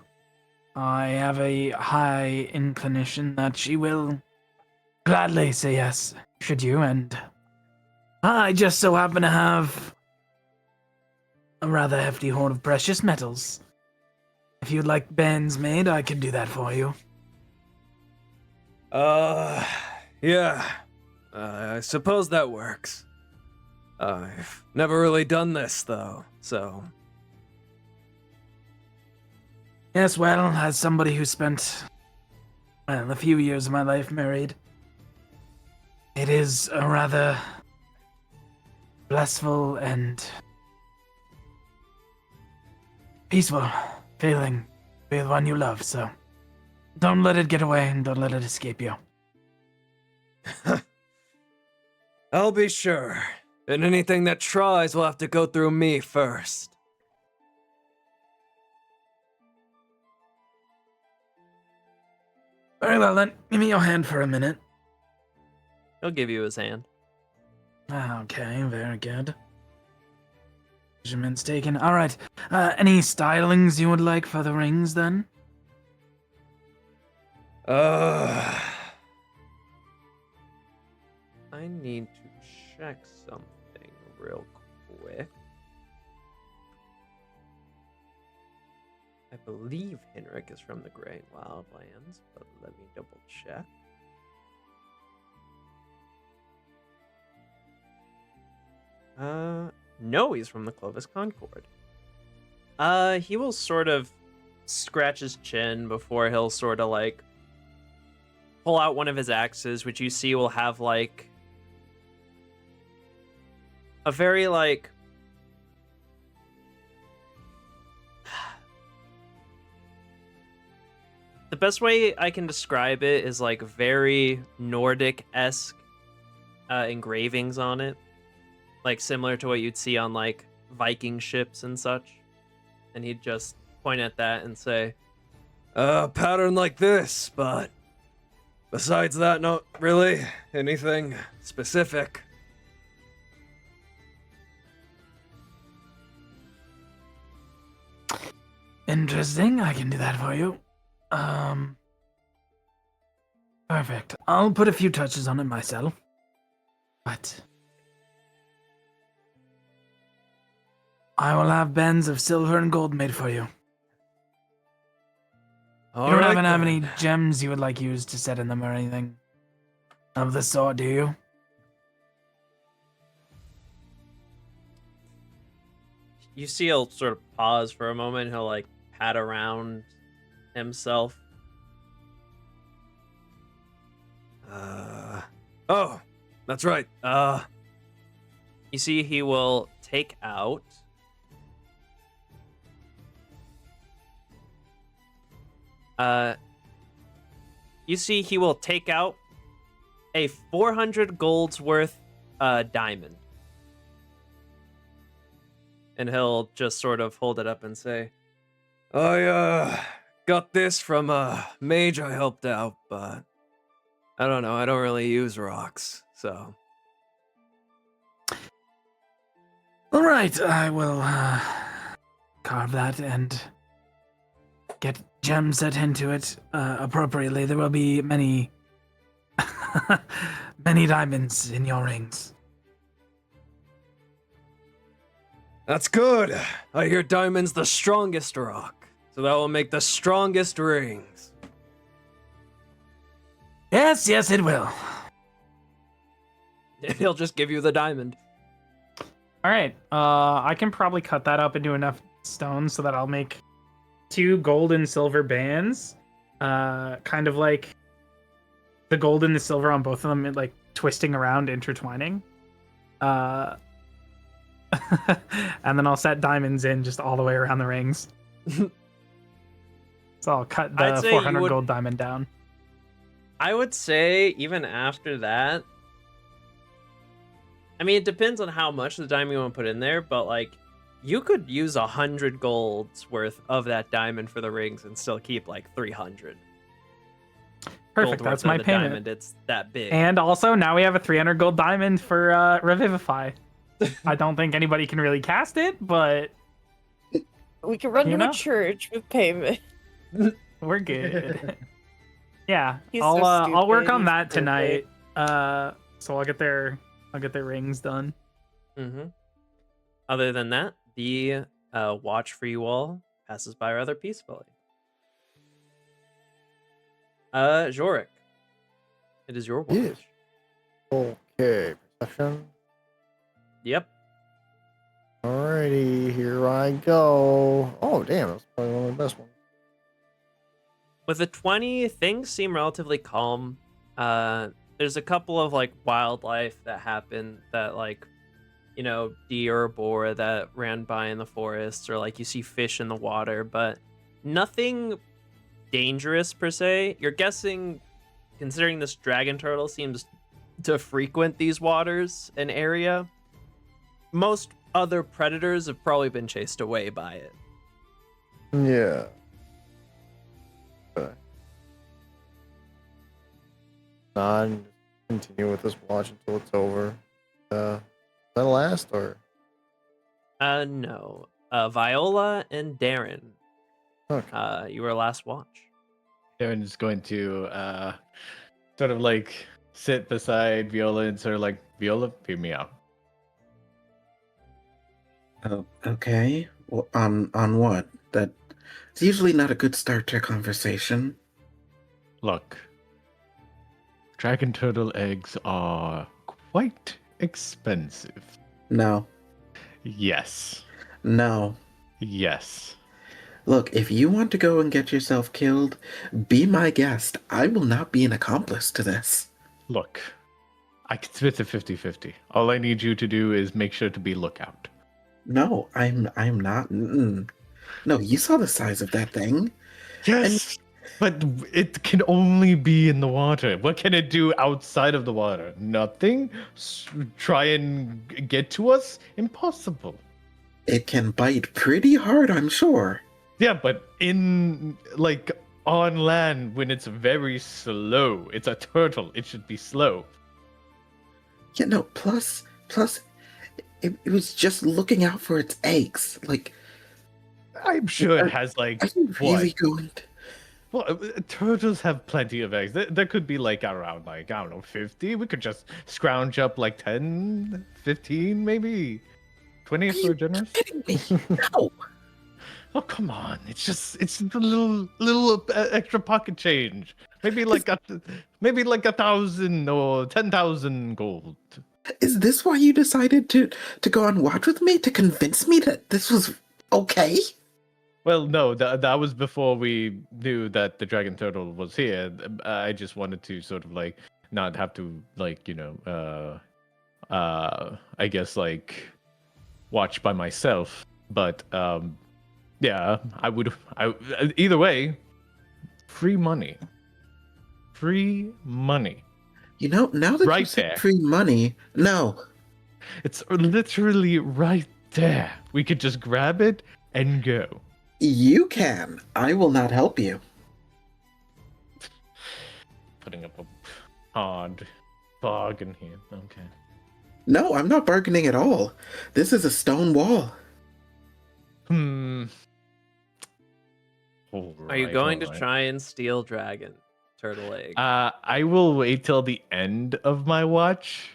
I have a high inclination that she will gladly say yes, should you, and I just so happen to have a rather hefty hoard of precious metals. If you'd like bands made, I can do that for you. Yeah. I suppose that works. I've never really done this, though, so... Yes, well, as somebody who spent, well, a few years of my life married, it is a rather blissful and peaceful feeling with one you love, so don't let it get away and don't let it escape you. I'll be sure. And anything that tries will have to go through me first. Very well then, give me your hand for a minute. He'll give you his hand. Okay, very good. Measurements taken. Alright, any stylings you would like for the rings then? I need to check something real quick. I believe Henrik is from the Great Wildlands, but let me double check. No, he's from the Clovis Concord. He will sort of scratch his chin before he'll sort of like pull out one of his axes, which you see will have like a very like the best way I can describe it is like very Nordic-esque engravings on it, like similar to what you'd see on like Viking ships and such. And he'd just point at that and say, "A pattern like this, but besides that, not really anything specific." Interesting, I can do that for you. Perfect. I'll put a few touches on it myself. But I will have bends of silver and gold made for you. All You don't right, have any then. gems you would like used to set in them or anything of the sort, do you? You see he'll sort of pause for a moment. He'll like pat around himself. Oh, that's right. You see he will take out you see he will take out a 400 golds worth diamond. And he'll just sort of hold it up and say, I got this from a mage I helped out, but I don't know, I don't really use rocks, so. All right, I will carve that and get gems set into it appropriately. There will be many, many diamonds in your rings. That's good. I hear diamond's the strongest rock, so that will make the strongest rings. Yes, yes, it will. He'll just give you the diamond. All right. I can probably cut that up into enough stones so that I'll make 2 gold and silver bands. Kind of like the gold and the silver on both of them, like twisting around, intertwining. And then I'll set diamonds in just all the way around the rings. So I'll cut I'd the say 400 you would- gold diamond down. I would say even after that, I mean, it depends on how much of the diamond you want to put in there, but like, you could use 100 golds worth of that diamond for the rings and still keep like 300. Perfect. Gold That's worth my of the payment. diamond. It's that big. And also, now we have a 300 gold diamond for Revivify. I don't think anybody can really cast it, but We can run You to know? a church with payment. we're good. Yeah, He's I'll so I'll work stupid. on He's that stupid. tonight. So I'll get their rings done. Mm-hmm. Other than that, the watch for you all passes by rather peacefully. Jorik, it is your watch. Yes. Okay, perception. Yep. Alrighty, here I go. Oh, damn, that's probably one of the best ones. With a 20, things seem relatively calm. There's a couple of like wildlife that happen that like, you know, deer or boar that ran by in the forest, or like you see fish in the water, but nothing dangerous per se. You're guessing, considering this dragon turtle seems to frequent these waters and area, most other predators have probably been chased away by it. Yeah. Okay. Nod and just continue with this watch until it's over. Is that last or? No. Viola and Darren, Okay. you were last watch. Darren's going to sort of like sit beside Viola and sort of like, Viola, hear me out. Oh, okay. Well, on what? That's usually not a good start to a conversation. Look, dragon turtle eggs are quite expensive. No. Yes. No. Yes. Look, if you want to go and get yourself killed, be my guest. I will not be an accomplice to this. Look, I can split it 50-50. All I need you to do is make sure to be lookout. No, I'm not. Mm-mm. No, you saw the size of that thing. Yes, but it can only be in the water. What can it do outside of the water? Nothing? Try and get to us? Impossible. It can bite pretty hard, I'm sure. Yeah, but in, like, on land, when it's very slow, it's a turtle. It should be slow. Yeah, no, plus, it was just looking out for its eggs. Like, I'm sure it has, like, are you really what? going to... Well, turtles have plenty of eggs. There could be, like, around, like, I don't know, 50. We could just scrounge up, like, 10, 15, maybe. 20 if we're generous? Kidding me? No. Oh come on! It's a little extra pocket change. Maybe like 1,000 or 10,000 gold. Is this why you decided to go on watch with me, to convince me that this was okay? Well, no, that was before we knew that the dragon turtle was here. I just wanted to sort of like not have to like I guess like watch by myself. But yeah, I either way, free money. Free money. You know, now that you Right said there. free money, no. It's literally right there. We could just grab it and go. You can. I will not help you. Putting up a hard bargain here. Okay. No, I'm not bargaining at all. This is a stone wall. Are you going to try and steal dragon turtle egg? I will wait till the end of my watch.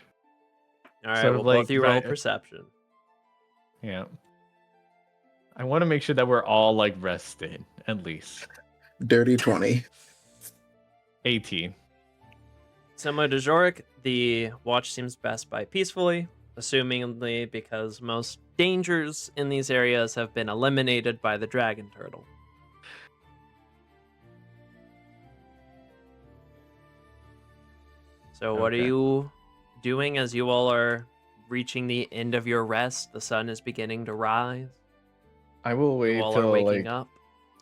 All right, sort well, of like both of you roll right- perception. Yeah. I want to make sure that we're all like rested, at least. Dirty 20. 18. Similar to Jorik, the watch seems best by peacefully, assumingly because most dangers in these areas have been eliminated by the dragon turtle. So what are Okay. you doing as you all are reaching the end of your rest? The sun is beginning to rise. I will wait You all are till waking like up.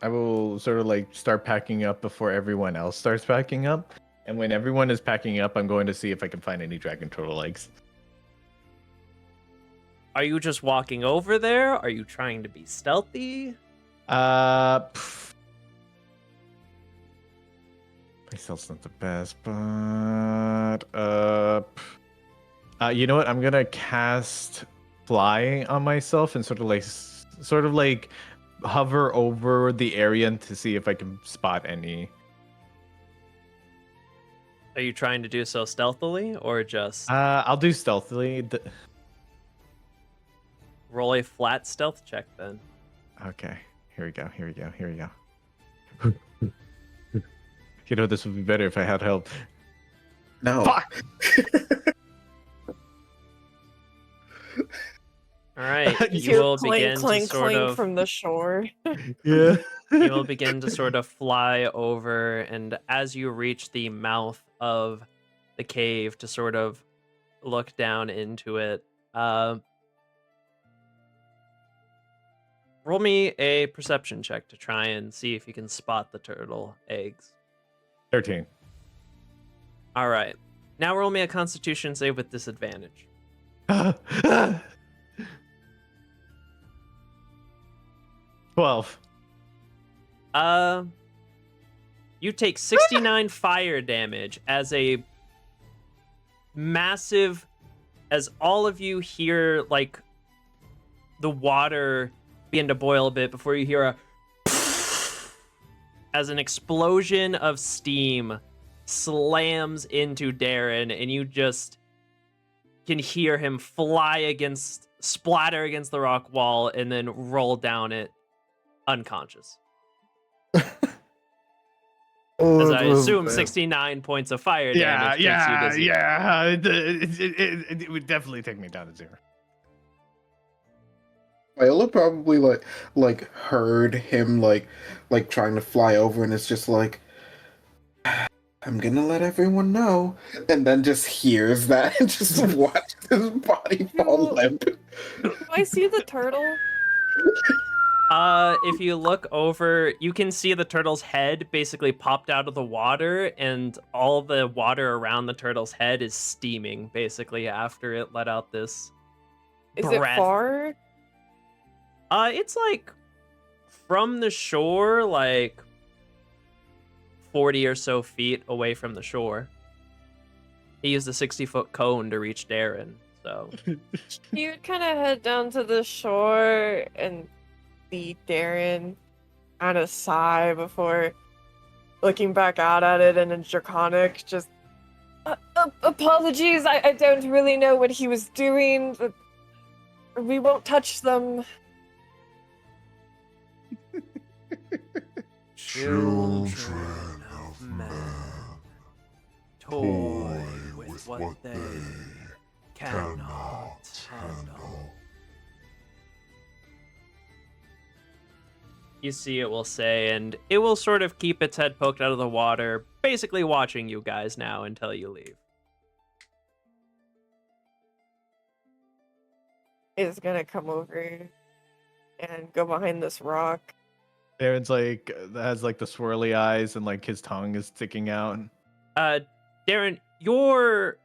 I will sort of like start packing up before everyone else starts packing up. And when everyone is packing up, I'm going to see if I can find any dragon turtle eggs. Are you just walking over there? Are you trying to be stealthy? Pff. My stealth's not the best, but you know what? I'm gonna cast fly on myself and sort of like hover over the area to see if I can spot any. Are you trying to do so stealthily or just I'll do stealthily. roll a flat stealth check then? Okay, here we go. You know, this would be better if I had help. No. Fuck! All right, You you hear will clank, begin clank, to sort clank of from the shore. Yeah. you will begin to sort of fly over, and as you reach the mouth of the cave to sort of look down into it, roll me a perception check to try and see if you can spot the turtle eggs. 13. All right, now roll me a Constitution save with disadvantage. 12. You take 69 fire damage as all of you hear like the water begin to boil a bit before you hear a as an explosion of steam slams into Darren, and you just can hear him splatter against the rock wall and then roll down it unconscious. As I assume 69 points of fire damage takes you to zero. It would definitely take me down to 0. Viola probably like heard him like trying to fly over, and it's just like, I'm gonna let everyone know, and then just hears that and just watches his body fall limp. Do I see the turtle? If you look over, you can see the turtle's head basically popped out of the water, and all the water around the turtle's head is steaming basically after it let out this Is breath. it far? It's like from the shore, like 40 or so feet away from the shore. He used a 60-foot cone to reach Darren, so. You would kind of head down to the shore and see Darren kind of sigh before looking back out at it, and in Draconic, just apologies, I don't really know what he was doing. But We won't touch them. Children of men, toy with what they cannot cannot handle. handle. You see, it will say, and it will sort of keep its head poked out of the water, basically watching you guys now until you leave. Is gonna come over and go behind this rock. Darren's like has like the swirly eyes and like his tongue is sticking out. Darren, you're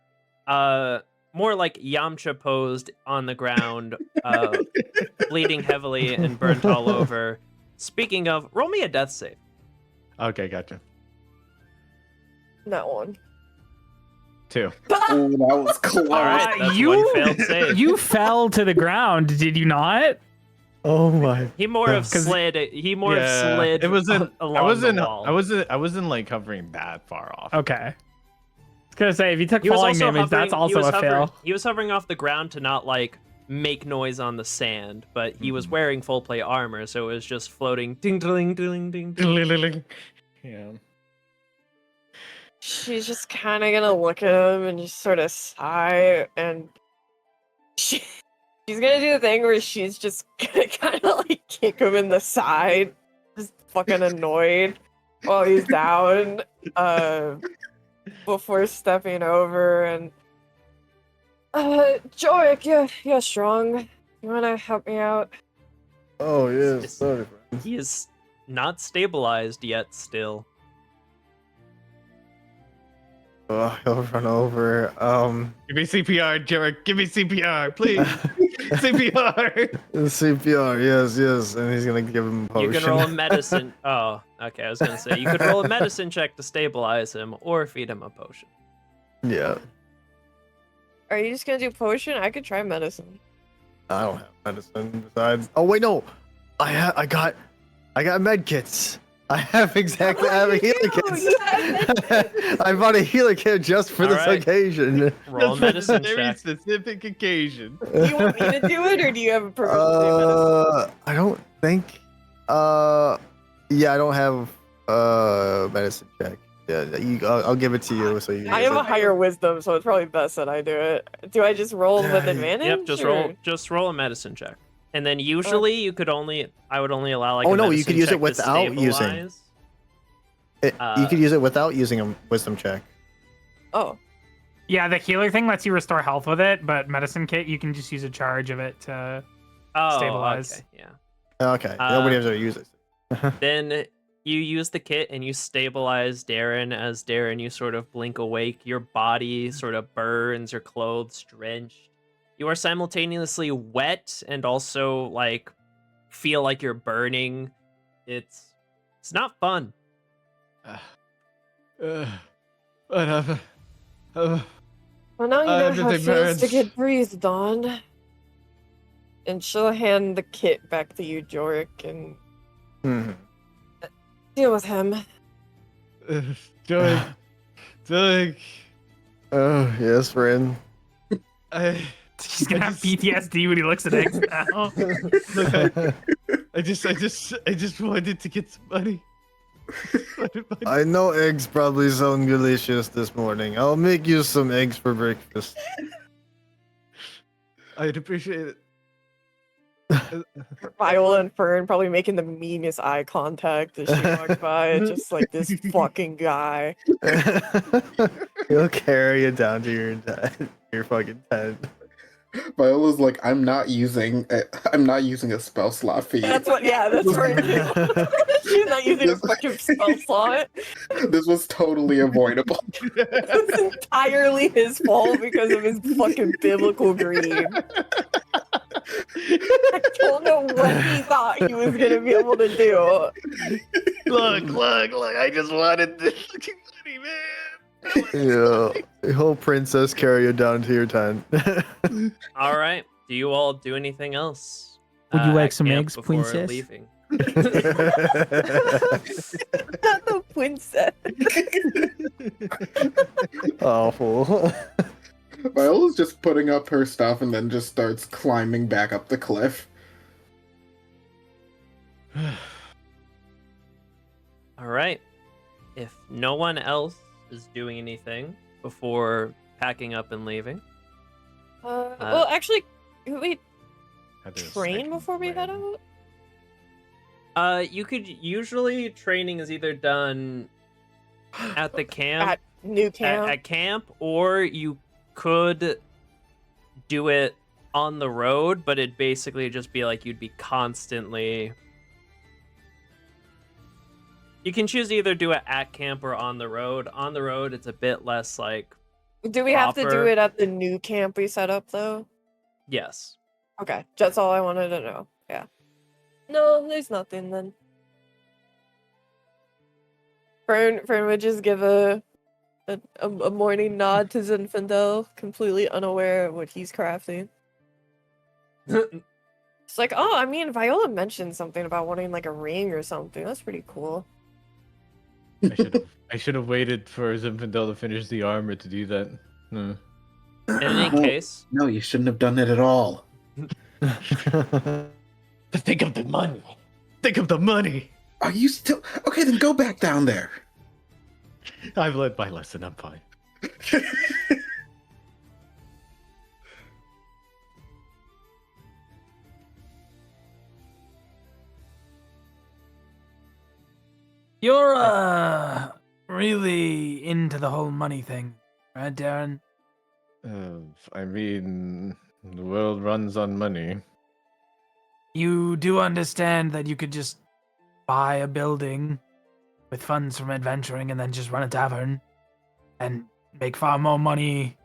more like Yamcha posed on the ground, bleeding heavily and burnt all over. Speaking of, roll me a death save. Okay, gotcha. That one. 2. Oh, that was close. All right, that's you- one failed save. You fell to the ground, did you not? Oh my. He more of 'Cause- slid. He more of slid. It wasn't. along I wasn't. the wall. I wasn't like hovering that far off. Okay. I was gonna say, if you took He was falling also damage, hovering, that's also a fail. He was hovering off the ground to not like make noise on the sand, but he was wearing full plate armor, so it was just floating. Ding ding ding ding ding. Yeah. She's just kind of gonna look at him and just sort of sigh, and she's gonna do the thing where she's just gonna kind of like kick him in the side, just fucking annoyed while he's down, before stepping over and, Jorik, you're strong. You wanna help me out? Oh yes, It's- sorry. He is not stabilized yet. Still, He'll run over. Give me CPR, Jarek. Give me CPR, please. CPR. CPR. Yes, and he's gonna give him a potion. you can roll a medicine. Oh, okay. I was gonna say you could roll a medicine check to stabilize him, or feed him a potion. Yeah, Are you just gonna do potion? I could try medicine. I don't have medicine besides. Oh wait, no, I got med kits. I have exactly. I have a healer kit. You have med I bought a healer kit just for All this right. occasion. Roll a medicine Very check. specific occasion. Do you want me to do it, or do you have a purpose to do medicine? I don't think. Yeah, I don't have medicine check. Yeah, I'll give it to you so you. I have a higher wisdom, so it's probably best that I do it. Do I just roll with advantage? Yep, just or- roll a medicine check. And then usually you could I would only allow like Oh, a no, you medicine could use it check to without using. stabilize. You could use it without using a wisdom check. Oh, Yeah, the healer thing lets you restore health with it, but medicine kit, you can just use a charge of it to Oh, stabilize. okay, yeah. Okay, nobody has ever used it. Then you use the kit and you stabilize Darren. As Darren, you sort of blink awake. Your body sort of burns, your clothes drenched. You are simultaneously wet and also like feel like you're burning. It's not fun. Whatever. well, now you know how it everything feels to burns. get breathed on. And she'll hand the kit back to you, Jorik, and Mhm. deal with him. Joey. Oh yes, friend. He's gonna have PTSD when he looks at eggs now. Look, I just wanted to get some money. I know eggs probably sound delicious this morning. I'll make you some eggs for breakfast. I'd appreciate it. Viola and Fern probably making the meanest eye contact as she walks by, just like this fucking guy. He'll carry you down to your fucking tent. Viola's like, I'm not using a spell slot for you. That's what, yeah, that's Fern too. She's not using a fucking spell slot. This was totally avoidable. It's entirely his fault because of his fucking biblical greed. I don't know what he thought he was gonna be able to do. Look, I just wanted this fucking money, man. Yeah, the whole princess carry you down to your tent. All right. Do you all do anything else? Would you like at some camp eggs, before princess? leaving? Not the princess. Awful. Viola's just putting up her stuff and then just starts climbing back up the cliff. All right. If no one else is doing anything before packing up and leaving, Well, actually, could we Had to train second before we head plan. out? you could usually training is either done at the camp At new camp? at camp, or you could do it on the road, but it'd basically just be like you'd be constantly. You can choose to either do it at camp or on the road. On the road, it's a bit less like Do we have to do proper. it at the new camp we set up, though? Yes. Okay, that's all I wanted to know. Yeah. No, there's nothing then. Fern would just give a morning nod to Zinfandel, completely unaware of what he's crafting. It's like, oh, I mean, Viola mentioned something about wanting like a ring or something. That's pretty cool. I should have waited for Zinfandel to finish the armor to do that. In any Well, case, No, you shouldn't have done it at all. Think of the money. Think of the money. Are you still okay? Then go back down there. I've learned my lesson. I'm fine. You're really into the whole money thing, right, Darren? I mean, the world runs on money. You do understand that you could just buy a building with funds from adventuring and then just run a tavern and make far more money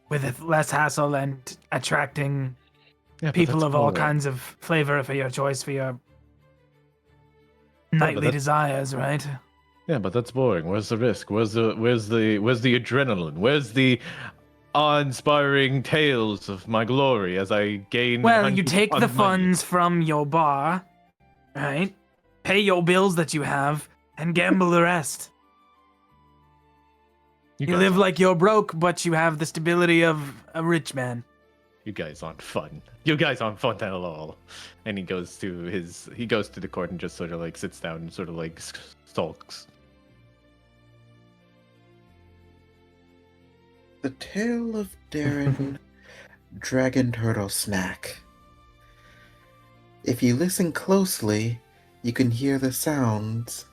with less hassle and attracting Yeah, but people that's of all boring. kinds of flavor for your choice for your nightly that's- desires, right? Yeah, but that's boring. Where's the risk? Where's the adrenaline? Where's the awe-inspiring tales of my glory as I gain? Well, you hundreds take upon the money? funds from your bar, right? Pay your bills that you have and gamble the rest. You guys live aren't- like you're broke, but you have the stability of a rich man. You guys aren't fun. You guys aren't fun at all. And he goes to the court and just sort of like sits down and sort of like sulks. The Tale of Darren Dragon Turtle Snack. If you listen closely, you can hear the sounds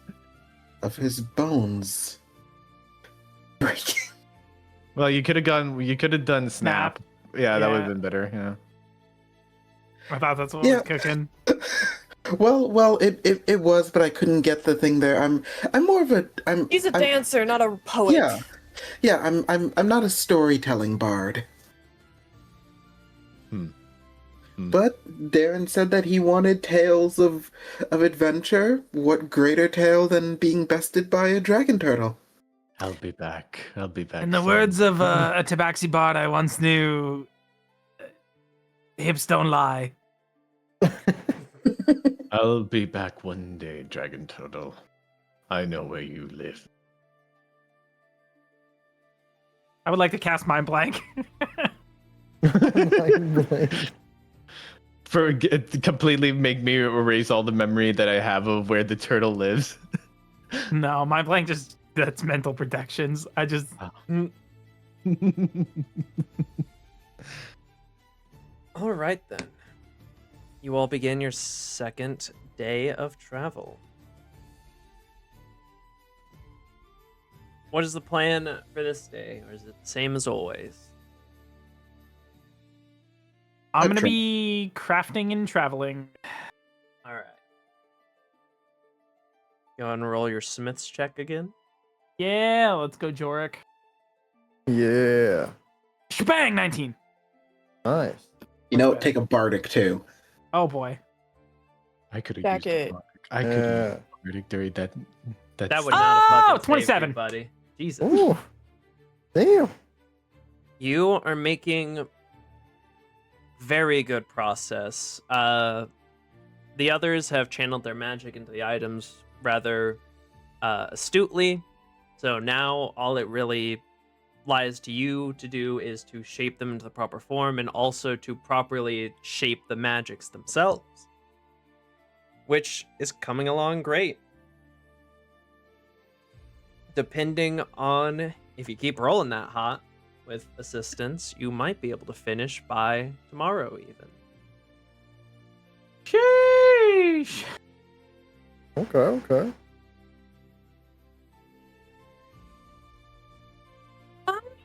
of his bones breaking. Well, you could have done snap. Yeah, that would have Yeah. been better. Yeah. I thought that's what Yeah. was cooking. Well, it was, but I couldn't get the thing there. I'm more of a He's a I'm- dancer, not a poet. Yeah. I'm not a storytelling bard. Hmm. But Darren said that he wanted tales of adventure. What greater tale than being bested by a dragon turtle? I'll be back. In the soon. words of a tabaxi bard I once knew, hips don't lie. I'll be back one day, Dragon Turtle. I know where you live. I would like to cast Mind Blank. To completely make me erase all the memory that I have of where the turtle lives. No, Mind Blank just that's mental protections. I just all right then. You all begin your second day of travel. What is the plan for this day, or is it the same as always? I'm gonna Tra- be crafting and traveling. All right. Go and roll your Smith's check again. Yeah, let's go, Jorik. Yeah. Shebang, 19. Nice. You know, take a bardic too. Oh boy. I could have Back used it. a I could have used during that. That would Oh, not have fucking saved 27. you, buddy. Jesus. Ooh. Damn. You are making very good process. The others have channeled their magic into the items rather astutely. So now all it really lies to you to do is to shape them into the proper form and also to properly shape the magics themselves, which is coming along great. Depending on if you keep rolling that hot with assistance, you might be able to finish by tomorrow even. Sheesh. Okay.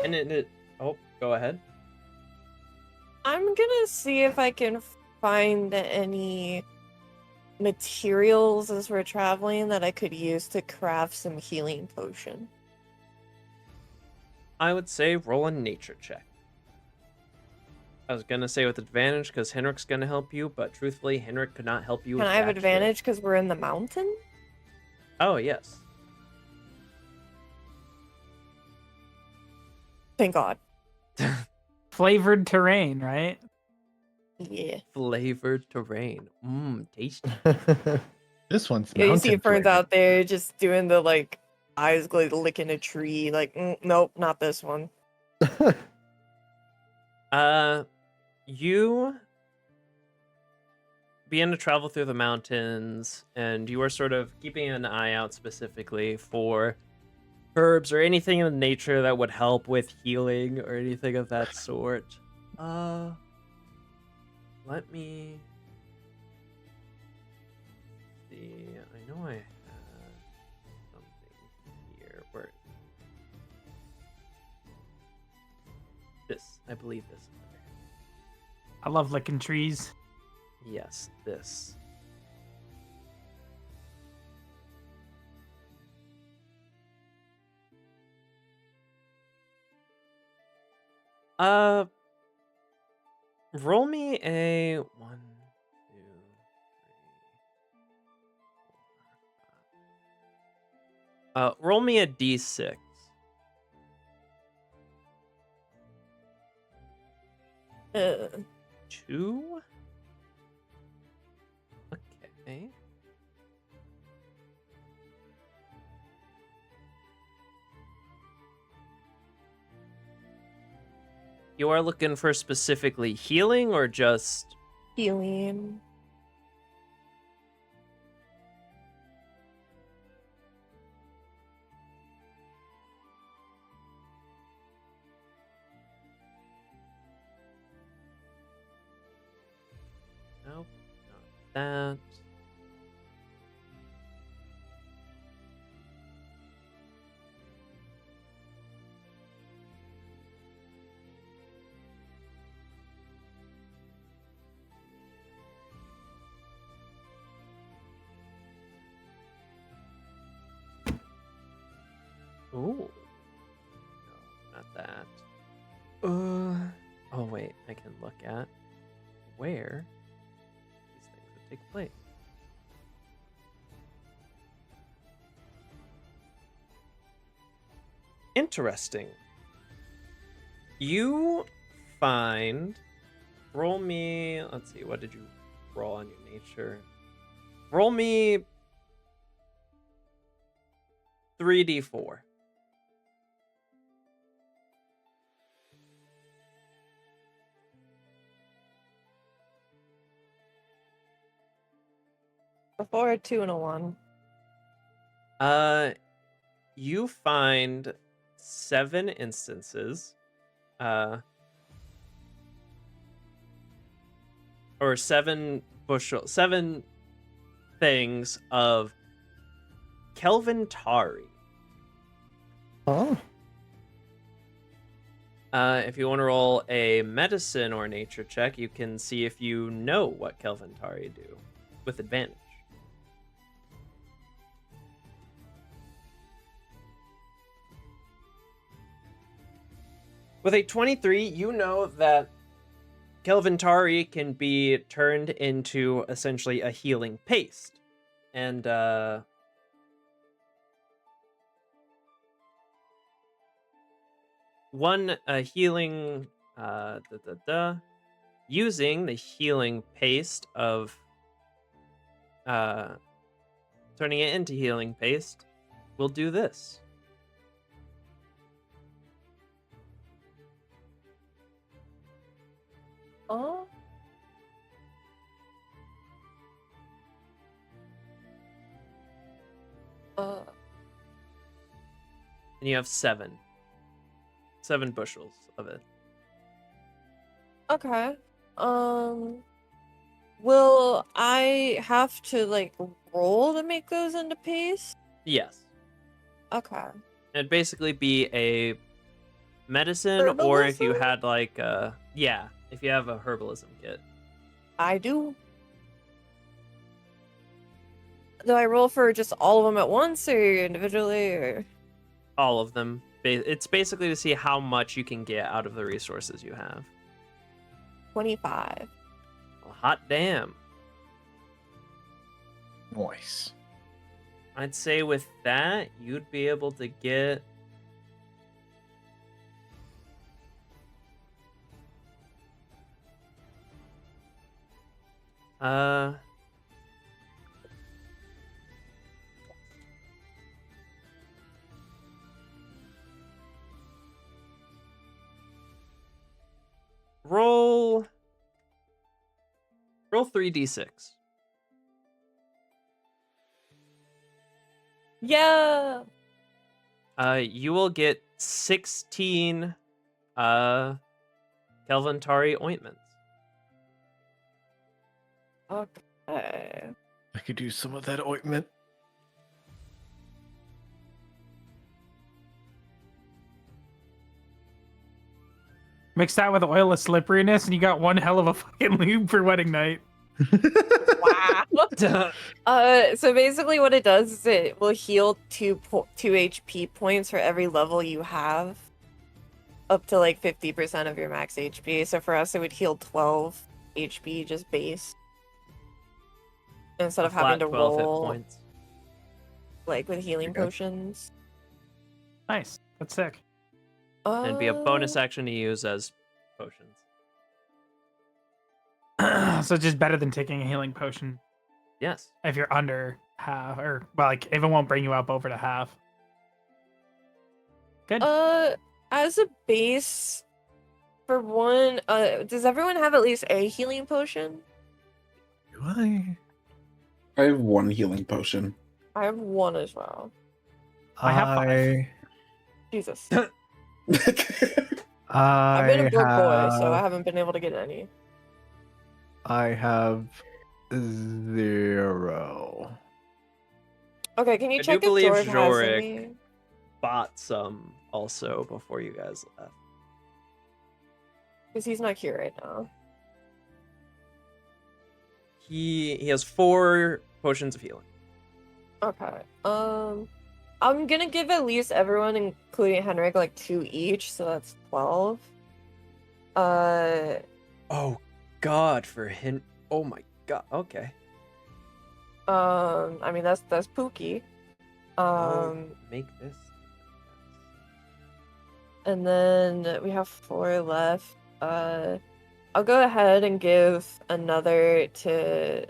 And oh, go ahead. I'm gonna see if I can find any materials as we're traveling that I could use to craft some healing potion. I would say roll a nature check. I was gonna say with advantage because Henrik's gonna help you, but truthfully, Henrik could not help you. Can with I have jack shit. advantage because we're in the mountain? Oh yes. Thank God. Flavored terrain, right? Yeah. Flavored terrain. Tasty. This one's Yeah, you see mountain Ferns flavored. out there just doing the like eyes glazed licking a tree. Like, nope, not this one. You begin to travel through the mountains, and you are sort of keeping an eye out specifically for herbs or anything in nature that would help with healing or anything of that sort. Let me see. I know I have something here where this. I believe this. I love licking trees. Yes, this. Roll me a 1, 2, 3, 4, 5. Roll me a d6. Uh, 2. Okay. You are looking for specifically healing or just healing. nope, not that. Ooh. No, not that. Oh wait, I can look at where these things would take place. Interesting. You find. Roll me. Let's see. What did you roll on your nature? Roll me 3d4. Before a 2 and a 1. You find 7 instances, or 7 things of Kelvin Tari. Oh. If you want to roll a medicine or nature check, you can see if you know what Kelvin Tari do with advantage. With a 23, you know that Kelvin Tari can be turned into essentially a healing paste. And healing using the healing paste of turning it into healing paste will do this. Oh. And you have 7. 7 bushels of it. Okay. Will I have to like roll to make those into paste? Yes. Okay. It'd basically be a medicine, or if you Herbalism? had like yeah, if you have a herbalism kit. I do. Do I roll for just all of them at once or individually or? All of them. It's basically to see how much you can get out of the resources you have. 25. Well, hot damn. Nice. I'd say with that, you'd be able to get roll 3d6. Yeah. You will get 16 Kelvantari ointments. Okay. I could use some of that ointment. Mix that with oil of slipperiness, and you got one hell of a fucking lube for wedding night. Wow. So basically what it does is it will heal 2 HP points for every level you have. Up to like 50% of your max HP. So for us it would heal 12 HP just base. Instead A of having flat to 12 hit roll points. like with healing Okay. potions. Nice. That's sick. And it'd be a bonus Uh, action to use as potions. So it's just better than taking a healing potion Yes. if you're under half, or well, like if it won't bring you up over to half. Good. As a base for one, does everyone have at least a healing potion? Do I? I have 1 healing potion. I have 1 as well. I have 5. Jesus. I I've been a broke boy, so I have- haven't been able to get any. I have 0. Okay, can you I do check if believe Jorg has Jorik any? bought some also before you guys left. Because he's not here right now. He has 4 potions of healing. Okay. I'm gonna give at least everyone, including Henrik, like 2 each, so that's 12. Oh god, for him. Oh my god. Okay. I mean that's Pookie. Make this. And then we have 4 left. I'll go ahead and give another to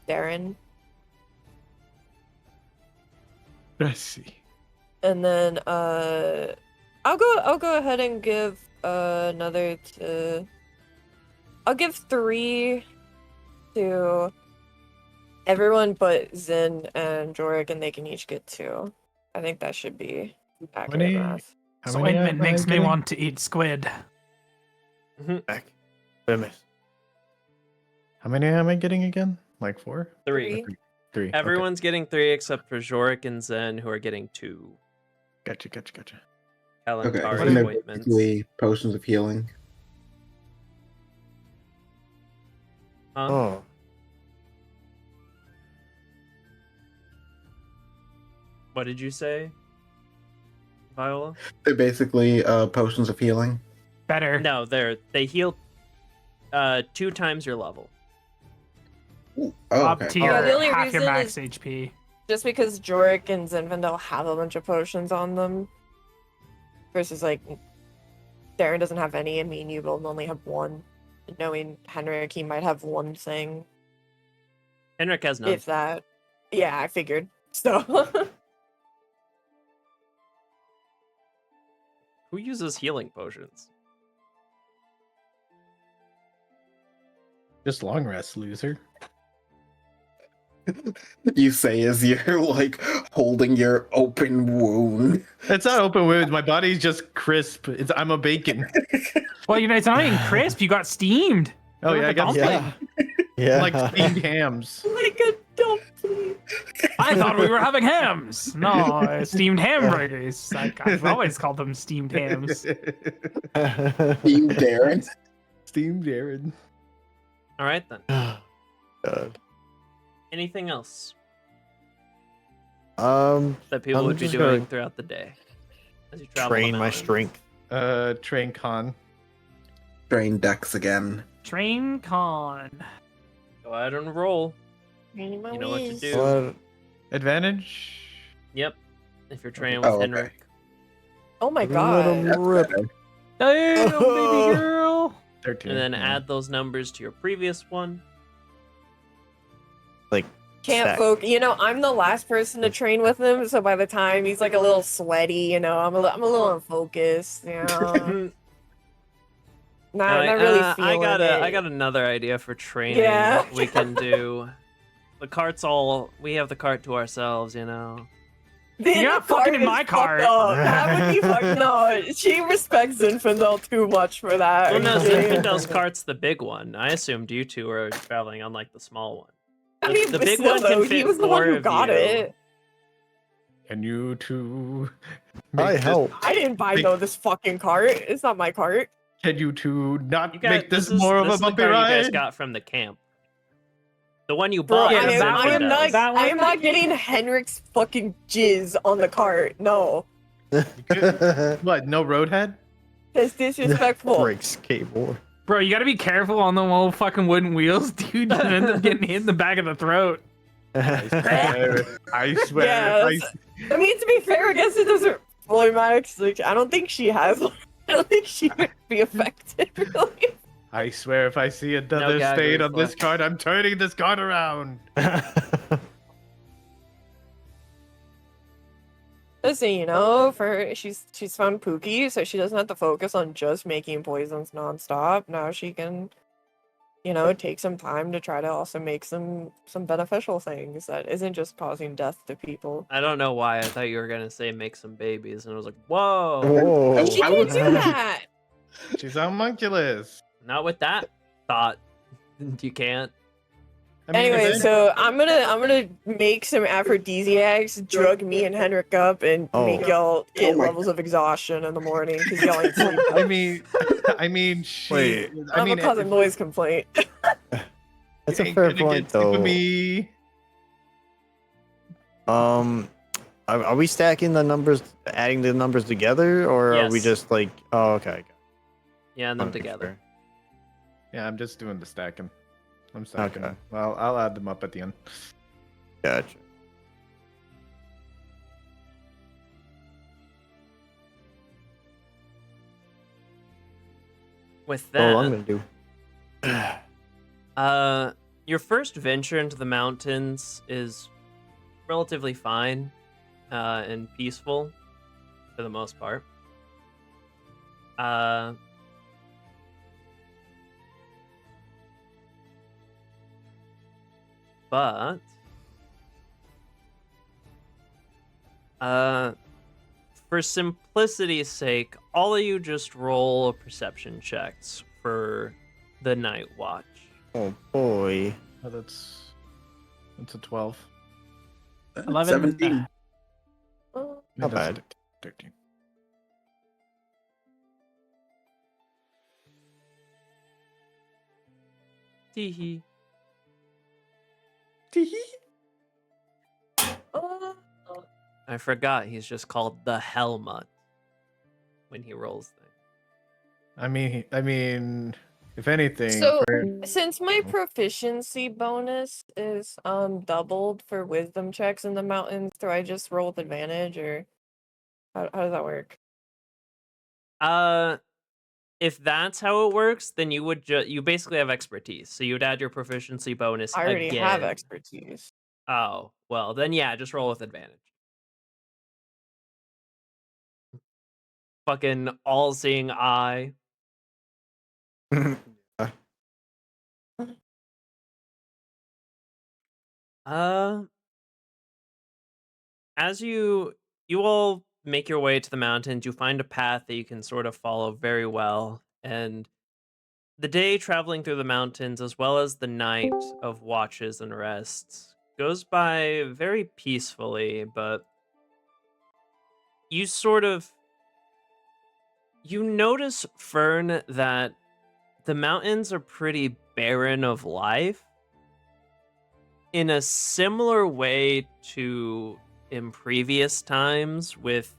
Darren. Let's see. And then I'll go ahead and give another to I'll give 3 to everyone but Zin and Jorik, and they can each get 2. I think that should be accurate Many- math. How So many ointment am I makes me getting? want to eat squid. Back. Wait a minute. How many am I getting again? Like 4? 3. 3. Okay. Everyone's getting 3 except for Jorik and Zen, who are getting 2. Gotcha. Okay, Kalantari and they're ointments. basically potions of healing. Huh? Oh. What did you say, Viola? They're basically potions of healing. Better. No, they heal 2 times your level. Ooh, oh, Up okay. to Yeah, your the only half your reason max is- HP. Just because Jorik and Zinfandel have a bunch of potions on them. Versus like Darren doesn't have any, and me and you will only have 1. Knowing Henrik, he might have 1 thing. Henrik has none. If that. Yeah, I figured. So Who uses healing potions? Just long rest, loser. You say as you're like holding your open wound. It's not open wounds. My body's just crisp. I'm a bacon. Well, it's not even crisp. You got steamed. Oh yeah, I got Yeah. Yeah. like steamed hams. Like a dumpling. I thought we were having hams. No, steamed hamburgers. I've always called them steamed hams. Team Darren. Steamed Aaron. All right then. God. Anything else Um, that people I'm would be just doing gonna throughout the day as you travel the train my mountains? strength. Train con. Train Dex again. Train con. Go ahead and roll. You You know what to do. What? Advantage. Yep. If you're training with Oh, okay. Henrik. Oh my Let god. 'em That's rip. better. Damn, baby girl. 13. And then yeah. add those numbers to your previous one. Like, Can't Stack. focus. I'm the last person to train with him, so by the time he's like a little sweaty, I'm a little unfocused. Not really feeling I it. got another idea for training. Yeah. We can do. The cart's all. We have the cart to ourselves, You're not fucking in my cart. That would be fucked. No, she respects Zinfandel too much for that. Well, no, Zinfandel's cart's the big one. I assumed you two were traveling on like the small one. I mean, the but big still, one can though, fit he was the one four who of got you. it. Can you two? I this- help. I didn't buy Big- this fucking cart. It's not my cart. Can you two not You got, make this is- more of this a is the bumpy car you guys ride? got from the camp. The one you Bro, bought. Yeah, is that I am one- not. Zinfandel's. that one- I am not getting Henrik's fucking jizz on the cart. No, What? No roadhead? that's disrespectful. Breaks cable. Bro, you gotta be careful on the old fucking wooden wheels, dude. You end up getting hit in the back of the throat. I swear. Yeah, I, I mean, to be fair, I guess it doesn't fully matter. 'Cause, like, I don't think she has one. I don't think she would be affected, really. I swear, if I see another gag stain on this reflex. card, I'm turning this card around. Listen, she's found Pookie, so she doesn't have to focus on just making poisons nonstop. Now she can, take some time to try to also make some beneficial things that isn't just causing death to people. I don't know why. I thought you were gonna say make some babies, and I was like, whoa, Whoa. She I can was- do that. She's homunculus. not with that thought. You can't. I mean, Anyway, then- so I'm gonna make some aphrodisiacs, drug me and Henrik up, and Oh. make y'all get my levels of exhaustion in the morning because y'all ain't sleep. I mean, she. Wait. I I'm mean, gonna cause a noise complaint. That's a ain't fair gonna point, get sick with though. Me. Are we stacking the numbers, adding the numbers together, or are we Yes. just like? Oh, okay. Yeah, and them Okay, together. Yeah, I'm just doing the stacking. I'm stacking. Okay. Them. Well, I'll add them up at the end. Gotcha. With That's all I'm that, gonna do. your first venture into the mountains is relatively fine, and peaceful, for the most part. But for simplicity's sake, all of you just roll perception checks for the night watch. Oh boy. Oh, that's a 12. 11. 17. Oh, Not That's bad. 13. Teehee. oh. I forgot he's just called the Helmut when he rolls things. I mean, if anything, So, for- since my proficiency bonus is doubled for wisdom checks in the mountains, do I just roll with advantage, or how does that work? If that's how it works, then you would you basically have expertise. So you would add your proficiency bonus I already again. have expertise. Oh, well, then yeah, just roll with advantage. Fucking all-seeing eye. Uh, as you all make your way to the mountains, you find a path that you can sort of follow very well, and the day traveling through the mountains, as well as the night of watches and rests, goes by very peacefully, but you sort of you notice, Fern, that the mountains are pretty barren of life in a similar way to in previous times with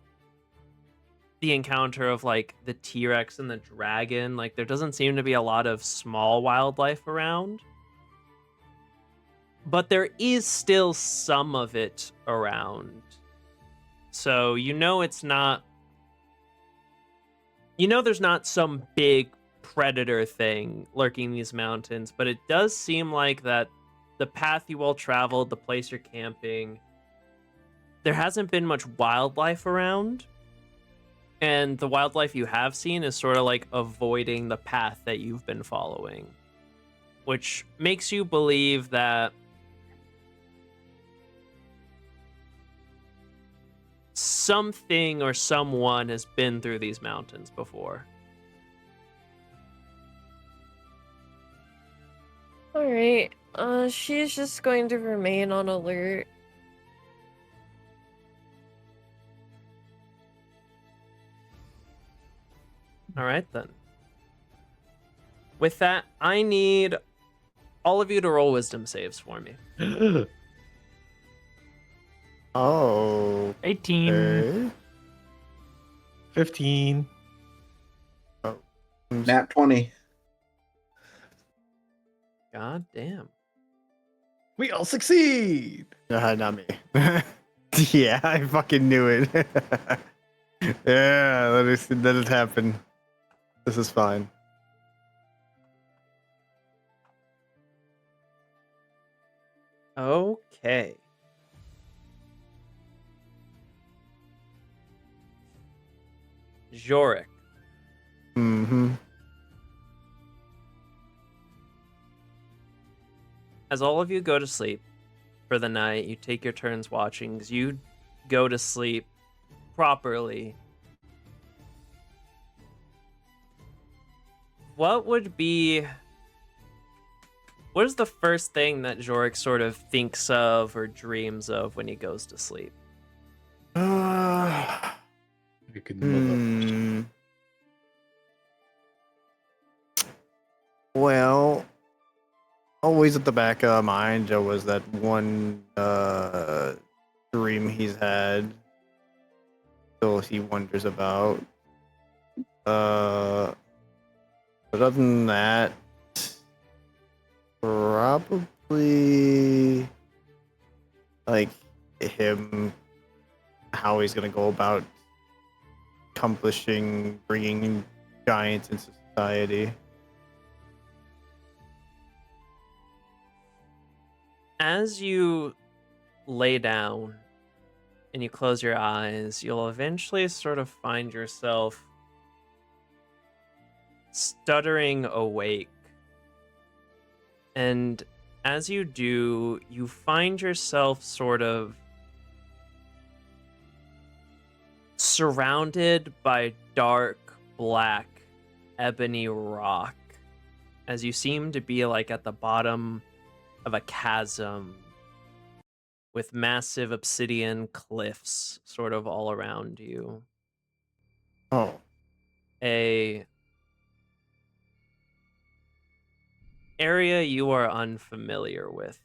the encounter of like the T-Rex and the dragon. Like there doesn't seem to be a lot of small wildlife around, but there is still some of it around. So it's not, there's not some big predator thing lurking in these mountains, but it does seem like that the path you all traveled, the place you're camping, there hasn't been much wildlife around. And the wildlife you have seen is sort of like avoiding the path that you've been following, which makes you believe that something or someone has been through these mountains before. Alright, she's just going to remain on alert. All right, then. With that, I need all of you to roll wisdom saves for me. Oh. 18. Okay. 15. Nat 20. God damn. We all succeed. Not me. Yeah, I fucking knew it. Yeah, let it happen. This is fine. Okay. Jorik. Mm-hmm. As all of you go to sleep for the night, you take your turns watching. As you go to sleep properly, what is the first thing that Jorik sort of thinks of or dreams of when he goes to sleep? You can Well, always at the back of my mind there was that one dream he's had. Still he wonders about. But other than that, probably like him, how he's gonna go about accomplishing bringing giants into society. As you lay down and you close your eyes, you'll eventually sort of find yourself stuttering awake. And as you do, you find yourself sort of surrounded by dark black ebony rock, as you seem to be like at the bottom of a chasm with massive obsidian cliffs sort of all around you. Oh. A area you are unfamiliar with.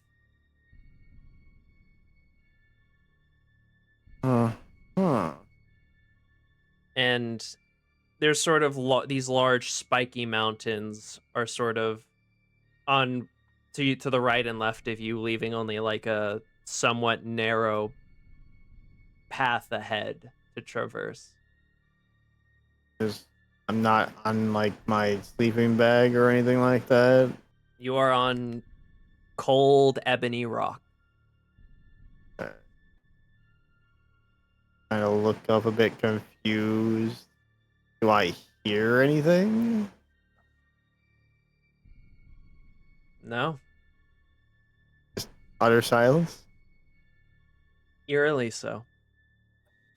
Huh. And there's sort of these large spiky mountains are sort of on to the right and left of you, leaving only like a somewhat narrow path ahead to traverse. I'm not on like my sleeping bag or anything like that. You are on cold ebony rock. Kind of look up a bit confused. Do I hear anything? No. Utter silence. Eerily so.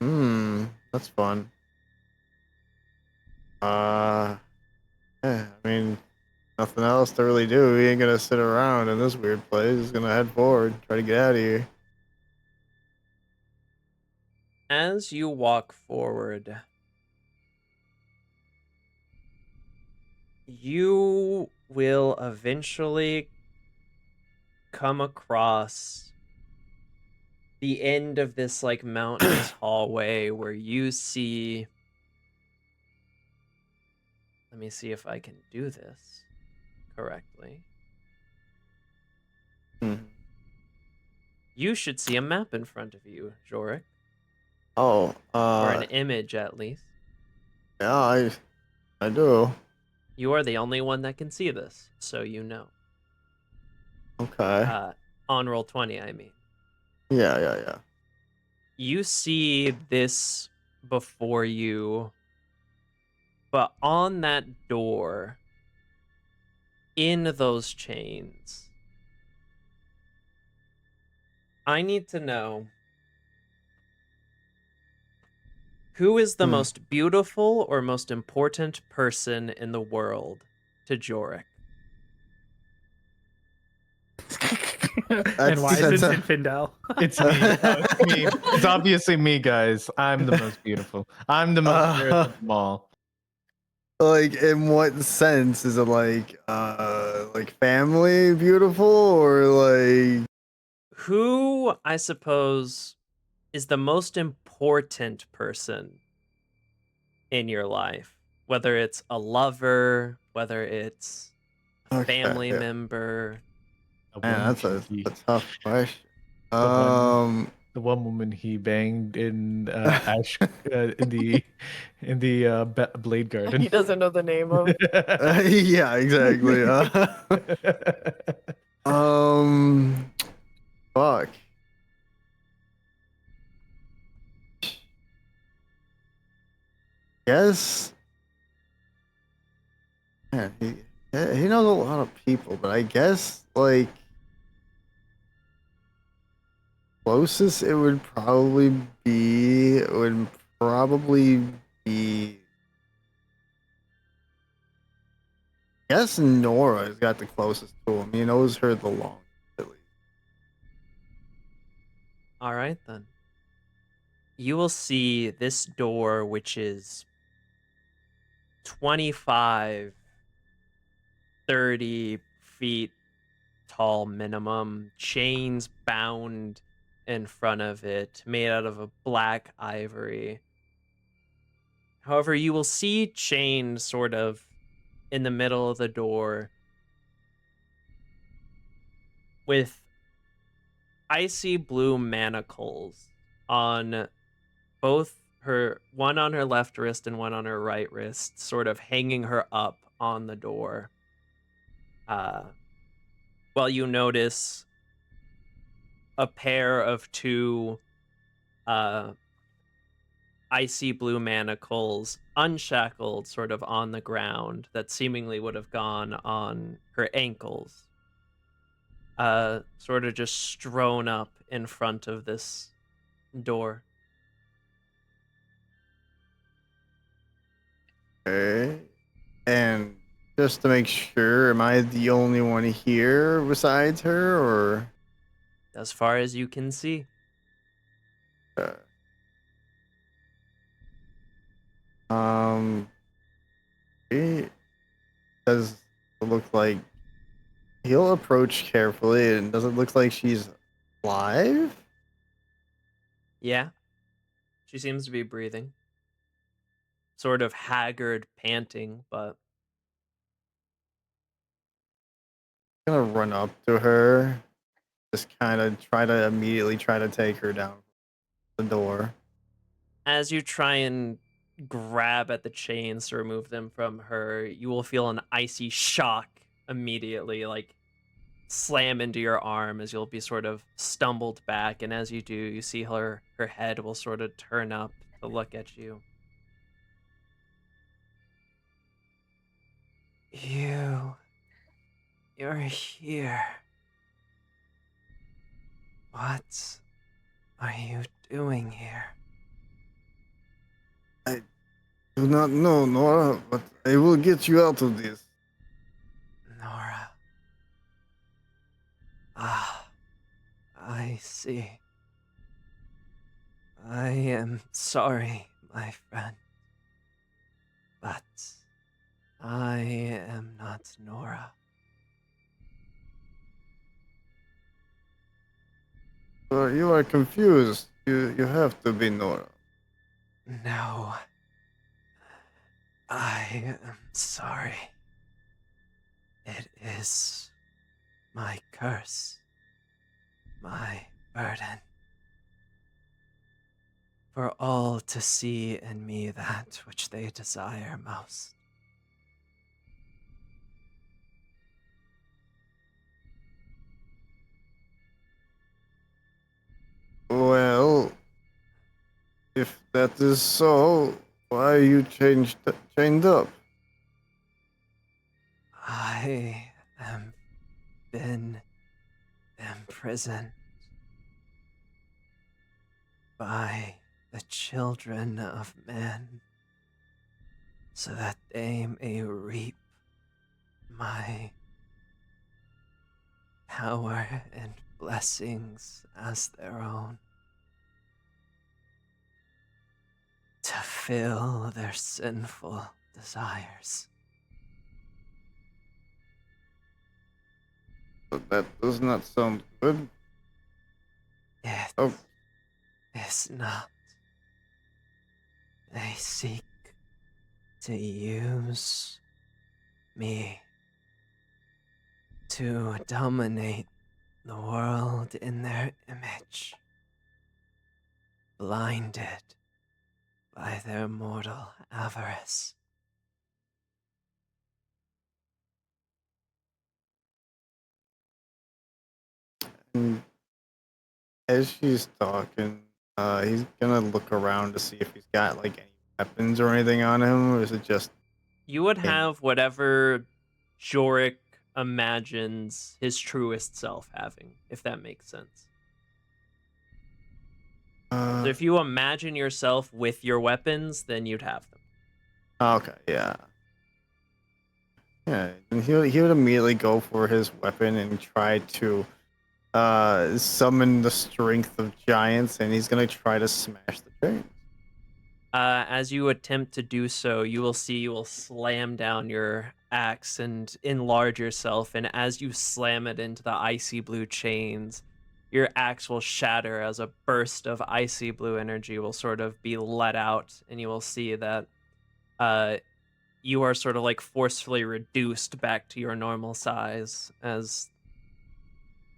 That's fun. Yeah, I mean, nothing else to really do. We ain't gonna sit around in this weird place. He's gonna head forward, try to get out of here. As you walk forward, you will eventually come across the end of this like mountainous hallway where you see. Let me see if I can do this correctly. You should see a map in front of you, Jorik, Oh, or an image at least. yeah, I do. You are the only one that can see this, so you know. Okay. On roll 20, I mean. Yeah. You see this before you, but on that door, in those chains, I need to know who is the most beautiful or most important person in the world to Jorik. And why is it That's- Zinfandel? It's me. It's me. It's obviously me, guys. I'm the most beautiful. I'm the most rare of them all. Like, in what sense is it like family beautiful or like? Who, I suppose, is the most important person in your life? Whether it's a lover, whether it's a Okay, family yeah. member. Man, that's a tough question. The one woman he banged in Ash in the Blade Garden. He doesn't know the name of. Yeah, exactly. Fuck. Guess. Man, he knows a lot of people, but I guess like closest it would probably be I guess Nora's got the closest to him. He knows her the longest, at least. All right, then. You will see this door, which is 25, 30 feet tall minimum, chains bound in front of it, made out of a black ivory. However, you will see chained sort of in the middle of the door with icy blue manacles on both one on her left wrist and one on her right wrist, sort of hanging her up on the door. While you notice a pair of two icy blue manacles unshackled sort of on the ground that seemingly would have gone on her ankles, sort of just strewn up in front of this door. Okay. And just to make sure, am I the only one here besides her, or? As far as you can see. It does look like he'll approach carefully, and does it look like she's alive? Yeah. She seems to be breathing. Sort of haggard, panting, but I'm gonna run up to her, just kind of immediately try to take her down the door. as you try and grab at the chains to remove them from her, you will feel an icy shock immediately, like slam into your arm as you'll be sort of stumbled back. And as you do, you see her head will sort of turn up to look at you. You're here. What are you doing here? I do not know, Nora, but I will get you out of this. Nora. Ah, I see. I am sorry, my friend. But I am not Nora. You are confused. You have to be Nora. No. I am sorry. It is my curse, my burden. For all to see in me that which they desire most. Well, if that is so, why are you chained up? I am been imprisoned by the children of men, so that they may reap my power and blessings as their own, to fill their sinful desires. But that does not sound good. It Oh. is not. They seek to use me to dominate the world in their image, blinded by their mortal avarice. And as she's talking, he's gonna look around to see if he's got like any weapons or anything on him, or is it just You would him? have whatever Jorik imagines his truest self having, if that makes sense. So if you imagine yourself with your weapons, then you'd have them. Okay, yeah. Yeah, and he would immediately go for his weapon and try to summon the strength of giants, and he's gonna try to smash the chains. As you attempt to do so, you will slam down your axe and enlarge yourself, and as you slam it into the icy blue chains, your axe will shatter as a burst of icy blue energy will sort of be let out, and you will see that you are sort of like forcefully reduced back to your normal size as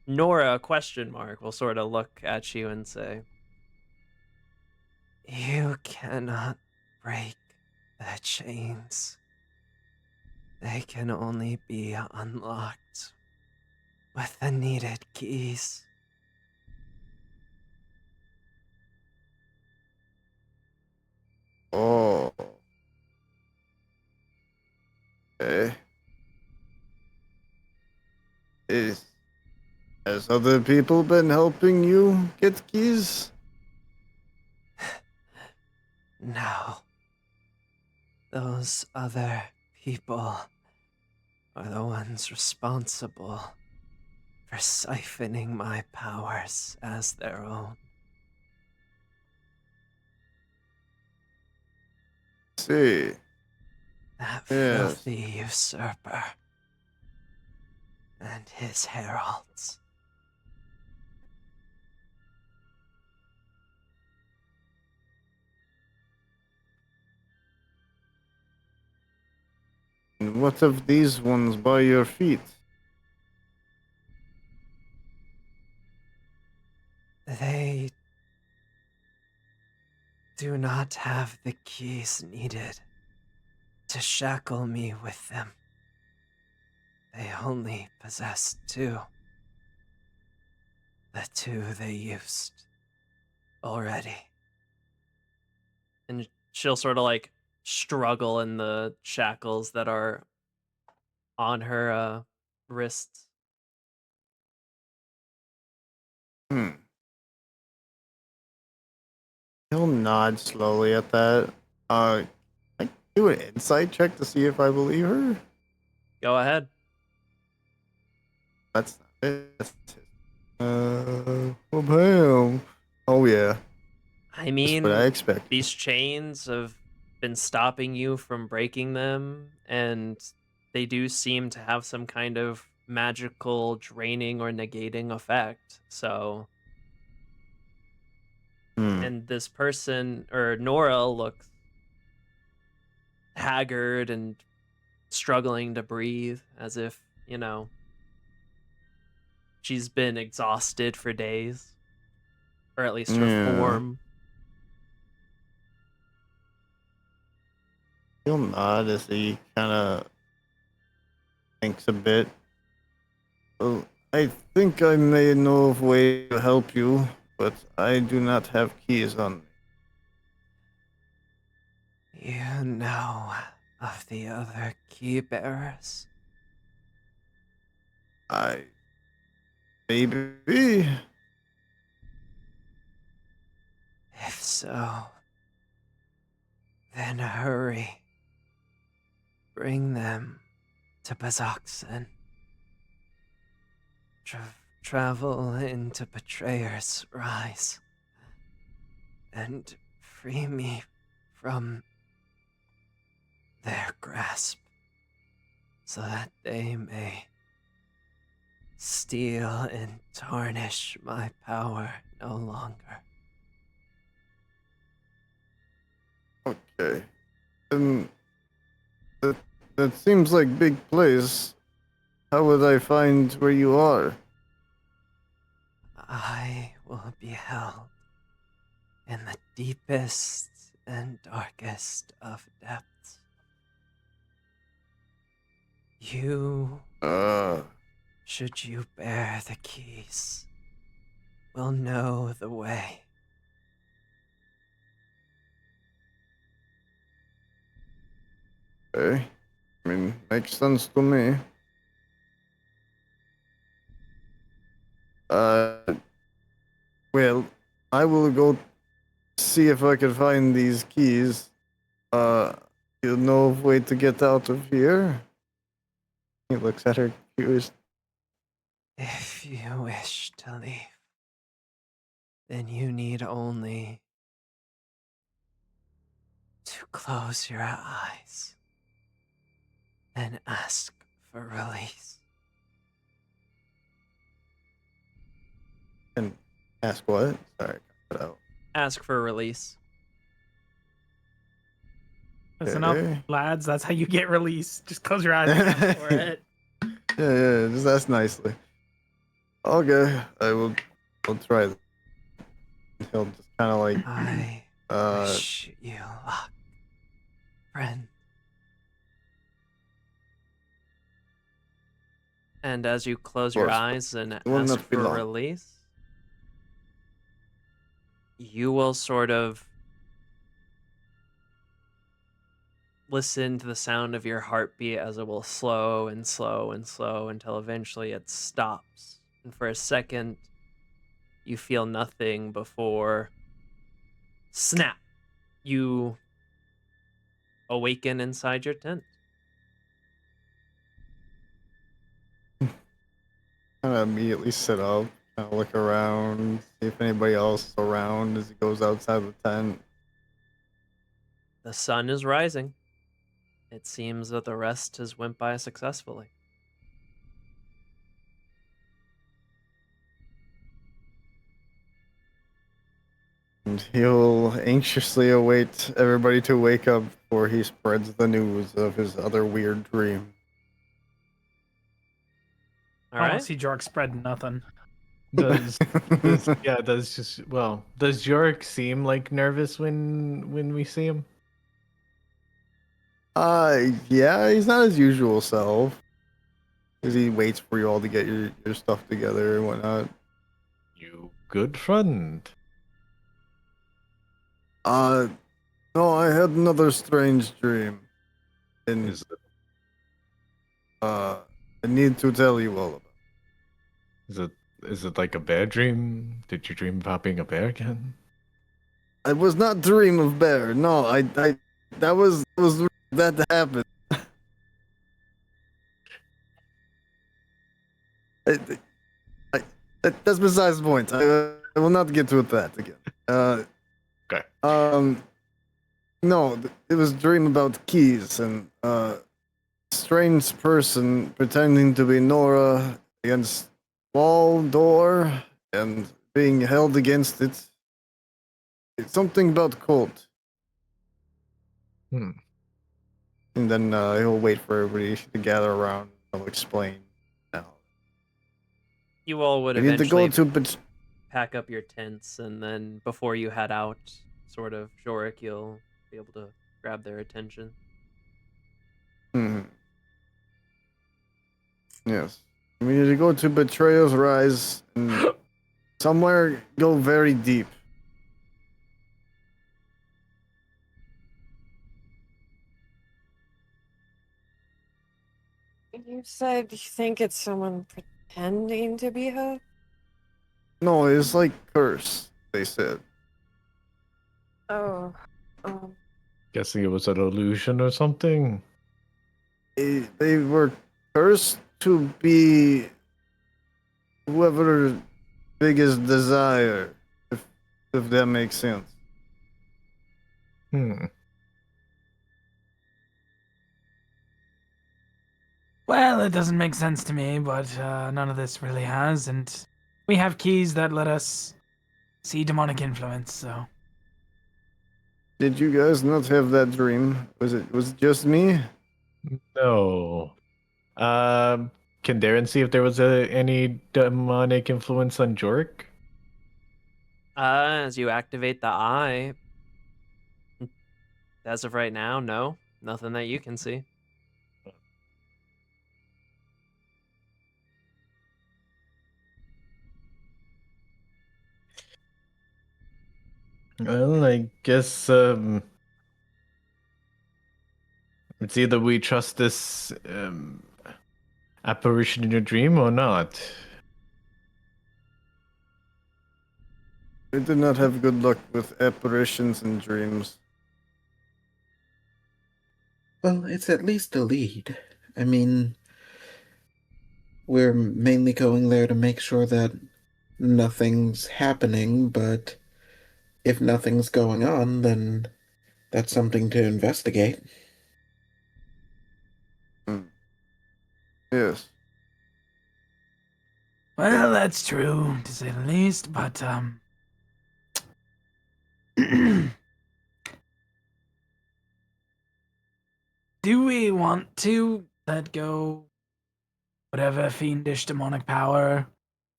Nora will sort of look at you and say, "You cannot break the chains. They can only be unlocked with the needed keys." Oh. Okay. Has other people been helping you get keys? No. Those other people are the ones responsible for siphoning my powers as their own. See. That Yes. filthy usurper and his heralds. And what of these ones by your feet? They do not have the keys needed to shackle me with them. They only possess two. The two they used already. And she'll sort of like struggle in the shackles that are on her wrists. Hmm. He'll nod slowly at that. I do an insight check to see if I believe her. Go ahead. That's not it. That's well, bam. Oh yeah. I That's mean, what I expect. these chains have been stopping you from breaking them, and they do seem to have some kind of magical draining or negating effect. So, and this person, or Nora, looks haggard and struggling to breathe, as if, she's been exhausted for days, or at least her Yeah. form. He'll nod as he kind of thinks a bit. Well, I think I may know of a way to help you, but I do not have keys on me. You know of the other key bearers? Maybe. If so, then hurry. Bring them to Bazoxen. Travel into Betrayer's Rise. And free me from their grasp, so that they may steal and tarnish my power no longer. Okay. That seems like big place. How would I find where you are? I will be held in the deepest and darkest of depths. You, should you bear the keys, will know the way. Okay. I mean, makes sense to me. Well, I will go see if I can find these keys. You know of a way to get out of here? He looks at her curious. If you wish to leave, then you need only to close your eyes and ask for release. And ask what? Sorry, cut out. Ask for release. Listen Okay. up, lads. That's how you get released. Just close your eyes and ask for it. Yeah, just ask nicely. Okay, I'll try that. He'll just kind of like, I wish you luck, friend. And as you close your course, eyes and will ask not be for long. release, you will sort of listen to the sound of your heartbeat as it will slow and slow and slow until eventually it stops. And for a second, you feel nothing before snap. You awaken inside your tent. kind of immediately sit up, kind of look around, see if anybody else is around as he goes outside the tent. The sun is rising. It seems that the rest has went by successfully. And he'll anxiously await everybody to wake up before he spreads the news of his other weird dream. All I don't right. see Jork spread nothing. Does Jork seem like nervous when we see him? Yeah, he's not his usual self. Because he waits for you all to get your stuff together and whatnot. You good friend. No, I had another strange dream. And Is it I need to tell you all about it. is it Is it like a bear dream? Did you dream about being a bear again? I was not dream of bear. No, I that was that happened. I, that's besides the point. I will not get to that again. Okay. No, it was a dream about keys and strange person pretending to be Nora against wall door and being held against it. It's something about cult. Hmm. And then he'll wait for everybody to gather around. I'll explain. Now You all would we need to go eventually to. pack up your tents, and then before you head out, sort of, Jorik, you'll be able to grab their attention. Yes. We need to go to Betrayal's Rise and somewhere go very deep. You said you think it's someone pretending to be her? No, it's like curse, they said. Oh, Guessing it was an illusion or something. They were cursed to be whoever's biggest desire, if that makes sense. Hmm. Well, it doesn't make sense to me, but none of this really has, and we have keys that let us see demonic influence, so. Did you guys not have that dream? Was it just me? No. Can Darren see if there was any demonic influence on Jorik? As you activate the eye, as of right now, no. Nothing that you can see. Well, I guess it's either we trust this apparition in your dream or not. I did not have good luck with apparitions and dreams. Well, it's at least a lead. I mean, we're mainly going there to make sure that nothing's happening, but if nothing's going on, then that's something to investigate. Yes. Well, that's true, to say the least, but, do we want to let go whatever fiendish demonic power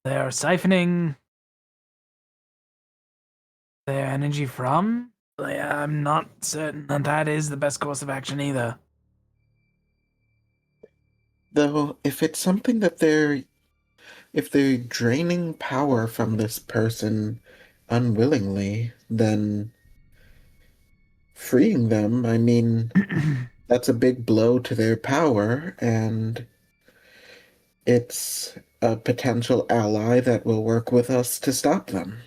they're siphoning their energy from? Like, I'm not certain that that is the best course of action either. Though, if it's something that if they're draining power from this person unwillingly, then freeing them, I mean, that's a big blow to their power, and it's a potential ally that will work with us to stop them.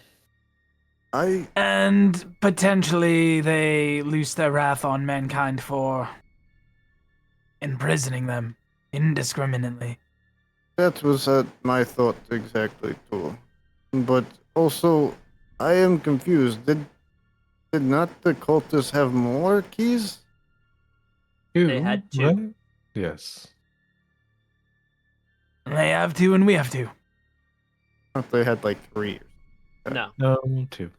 And potentially they loose their wrath on mankind for imprisoning them indiscriminately. That was my thought exactly too. But also, I am confused. Did not the cultists have more keys? They had two. What? Yes. They have two and we have two. I thought they had like 3. No. No, two.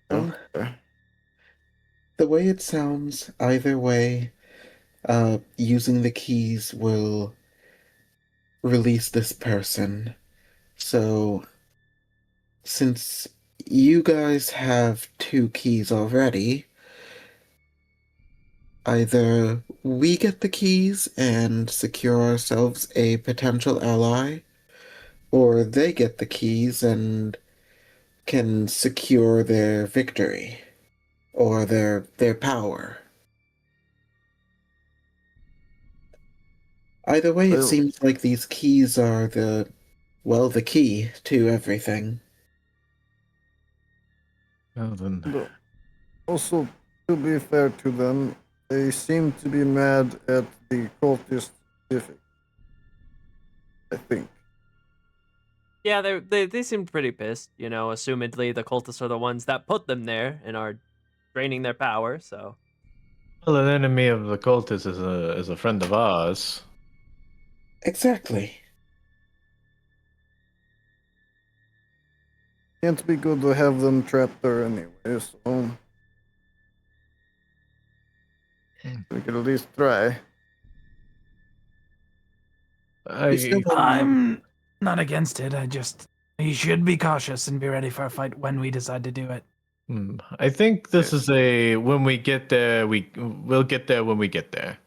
Well, the way it sounds, either way, using the keys will release this person. So, since you guys have 2 keys already, either we get the keys and secure ourselves a potential ally, or they get the keys and can secure their victory or their power. Either way, it Well- seems like these keys are the key to everything. Well then, But also, to be fair to them, they seem to be mad at the cultist specific. I think. Yeah, they seem pretty pissed. You know, assumedly the cultists are the ones that put them there and are draining their power. So well, an enemy of the cultists is a friend of ours. Exactly. Can't be good to have them trapped there anyway, so we could at least try. We still I, have- I'm not against it. You should be cautious and be ready for a fight when we decide to do it. I think this is a when we get there, we'll get there when we get there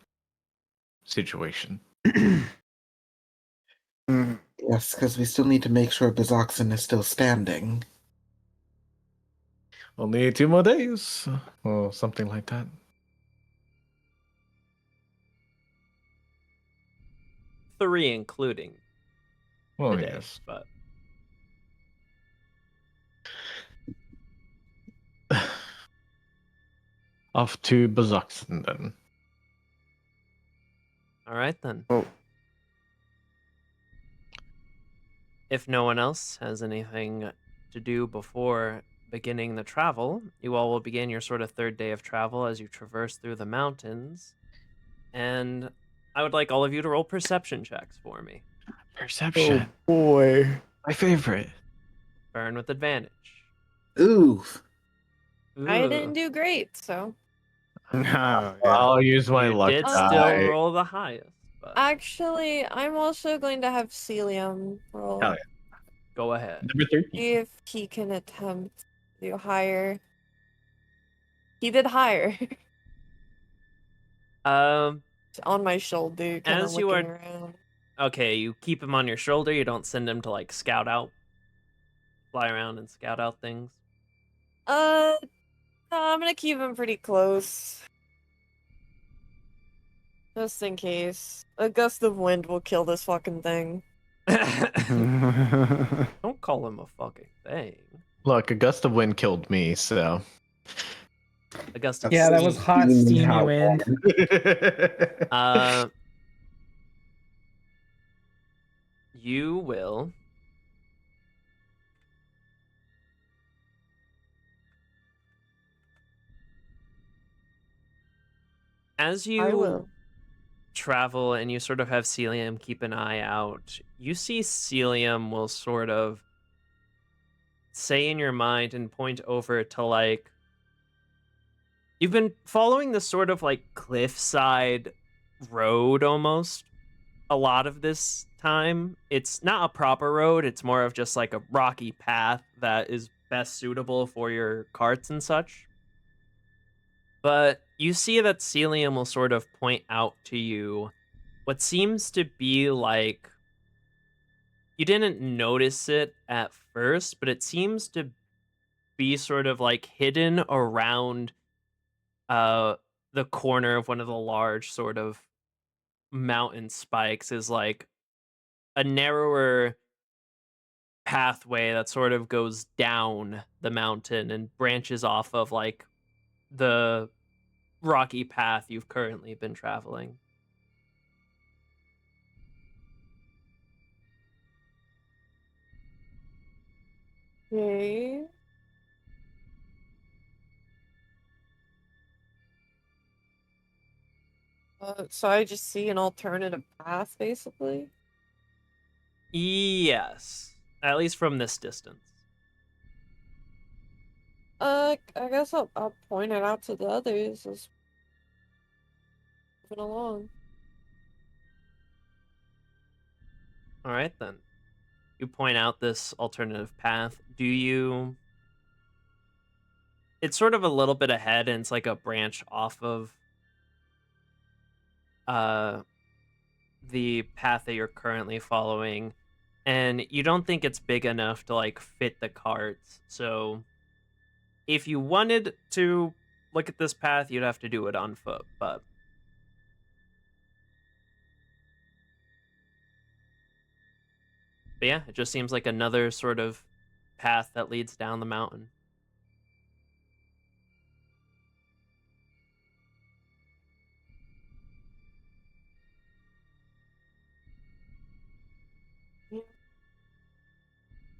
situation. Mm, Yes, because we still need to make sure Bezoxen is still standing. Only 2 more days, or something like that. 3 including Well, today, yes. but Off to Bazoxen then. all right then. oh, If no one else has anything to do before beginning the travel, you all will begin your sort of third day of travel as you traverse through the mountains. And I would like all of you to roll perception checks for me. Perception. oh boy. My favorite. Burn with advantage. Ooh, I didn't Ooh. do great, so. Yeah. I'll use my You luck did die. still roll the highest, but Actually, I'm also going to have Celium roll. Hell yeah. go ahead. Number 13. See if he can attempt to do higher. He did higher. Um, On my shoulder, kind of As you looking are- around. okay, you keep him on your shoulder. You don't send him to like scout out, fly around and scout out things. No, I'm gonna keep him pretty close. Just in case. A gust of wind will kill this fucking thing. Don't call him a fucking thing. Look, a gust of wind killed me, so. A gust of Yeah, that was hot, Steaming steamy hot wind. Uh, you will as I you will. travel and you sort of have Celium keep an eye out. You see Celium will sort of say in your mind and point over to like you've been following this sort of like cliffside road almost a lot of this time. It's not a proper road, it's more of just like a rocky path that is best suitable for your carts and such. But you see that Celium will sort of point out to you what seems to be like you didn't notice it at first, but it seems to be sort of like hidden around the corner of one of the large sort of mountain spikes is like a narrower pathway that sort of goes down the mountain and branches off of like the rocky path you've currently been traveling. Okay. So I just see an alternative path, basically. Yes, at least from this distance. I guess I'll point it out to the others as moving along. All right, then. You point out this alternative path. Do you... It's sort of a little bit ahead, and it's like a branch off of the path that you're currently following, and you don't think it's big enough to like fit the carts. So if you wanted to look at this path, you'd have to do it on foot, but But yeah, it just seems like another sort of path that leads down the mountain.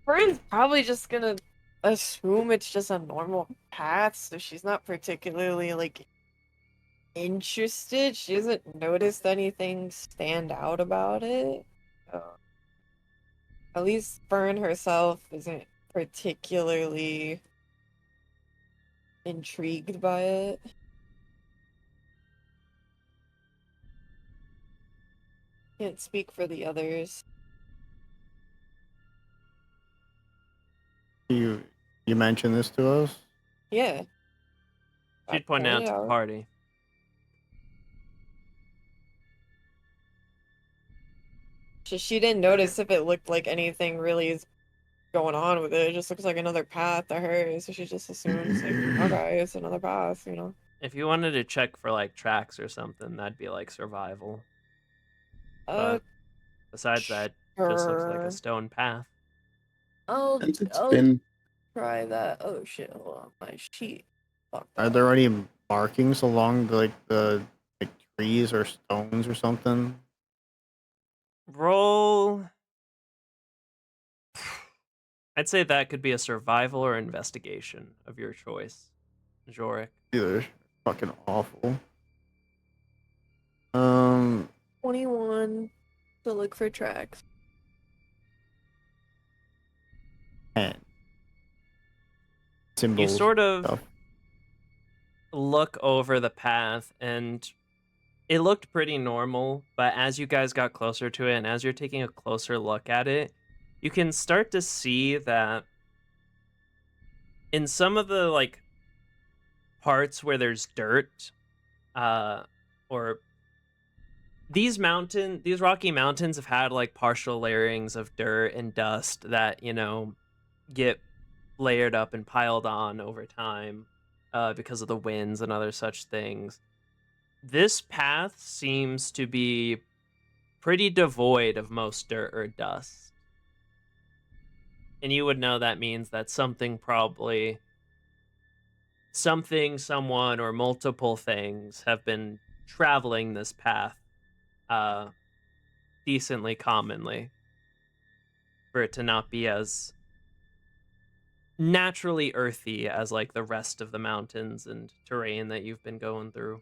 Fern's probably just gonna assume it's just a normal path, so she's not particularly like interested. She hasn't noticed anything stand out about it. So, at least Fern herself isn't particularly intrigued by it. Can't speak for the others. You mentioned this to us? Yeah. I She'd point out pointed to the out. party. She didn't notice if it looked like anything really is going on with it. It just looks like another path to her, so she just assumes like, okay, it's another path, you know. If you wanted to check for like tracks or something, that'd be like survival. Uh, But besides that, it just looks like a sure. stone path. Since it's I'll been try that. Oh shit! Hold on, my sheet. Fucked Are up. there any markings along the trees or stones or something? Roll. I'd say that could be a survival or investigation of your choice, Jorik. Either fucking awful. 21 to look for tracks. 10. Symbols. You sort of stuff. look over the path and it looked pretty normal, but as you guys got closer to it and as you're taking a closer look at it, you can start to see that in some of the like parts where there's dirt, or these rocky mountains have had like partial layerings of dirt and dust that, get layered up and piled on over time, because of the winds and other such things. This path seems to be pretty devoid of most dirt or dust. And you would know that means that something, someone, or multiple things have been traveling this path decently commonly for it to not be as naturally earthy as like the rest of the mountains and terrain that you've been going through.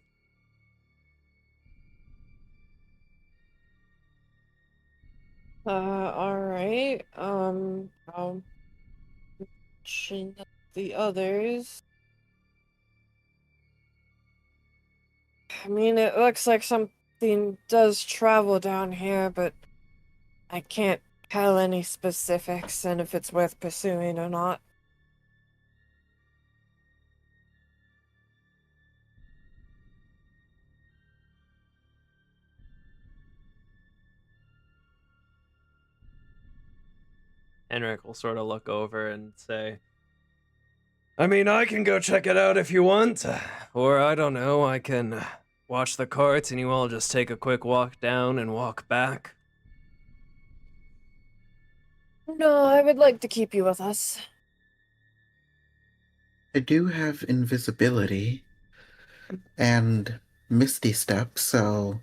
Alright. I'll mention the others. I mean, it looks like something does travel down here, but I can't tell any specifics and if it's worth pursuing or not. Henrik will sort of look over and say, I mean, I can go check it out if you want. Or, I don't know, I can watch the carts and you all just take a quick walk down and walk back. No, I would like to keep you with us. I do have invisibility and misty step, so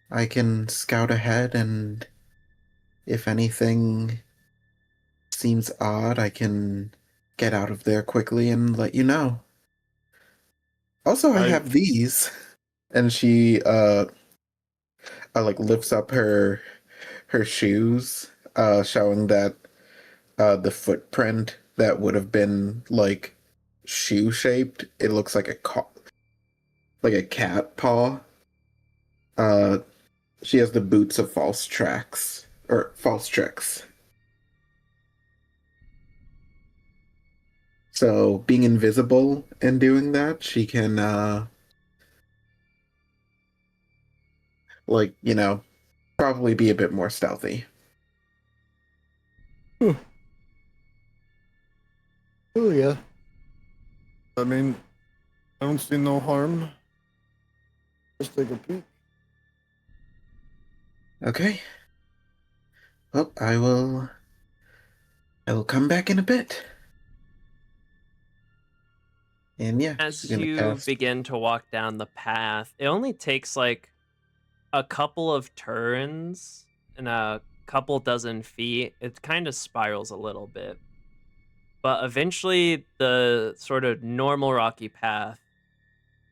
I can scout ahead, and if anything seems odd, I can get out of there quickly and let you know. Also, I have these. And she like lifts up her shoes, showing that the footprint that would have been like shoe shaped, it looks like like a cat paw. She has the boots of false tracks or false tricks. So being invisible and doing that, she can probably be a bit more stealthy. Oh yeah. I mean, I don't see no harm. Just take a peek. Okay. Well, I will come back in a bit. And yeah, she's As gonna you cast. begin to walk down the path, it only takes like a couple of turns and a couple dozen feet. It kind of spirals a little bit. But eventually, the sort of normal rocky path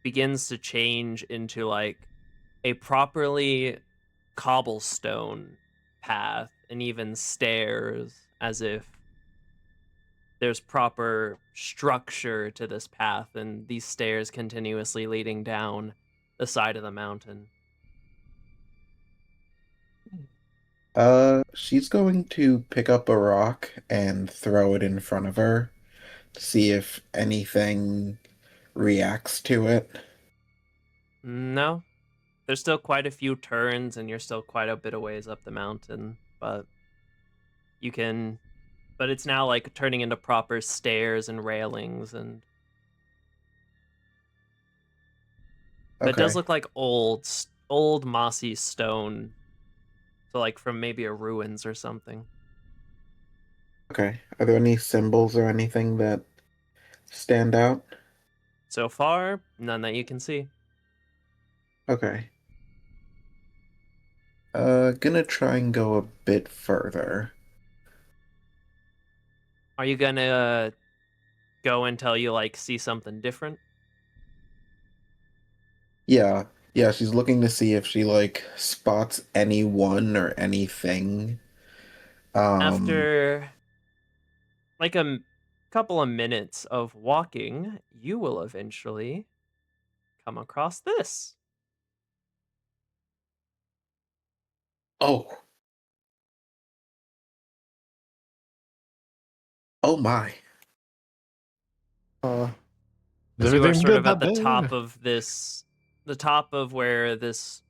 begins to change into like a properly cobblestone path and even stairs, as if there's proper structure to this path and these stairs continuously leading down the side of the mountain. She's going to pick up a rock and throw it in front of her to see if anything reacts to it. No, there's still quite a few turns and you're still quite a bit of ways up the mountain, but you can but it's now like turning into proper stairs and railings and but it does Okay. look like old mossy stone, so like from maybe a ruins or something. Okay. Are there any symbols or anything that stand out? So far, none that you can see. Okay. Gonna try and go a bit further. Are you gonna go until you like see something different? Yeah. Yeah, she's looking to see if she like spots anyone or anything. Um, After like couple of minutes of walking, you will eventually come across this. oh. Oh my. Uh, is As you are everything sort good of at out the top there? of the top of where this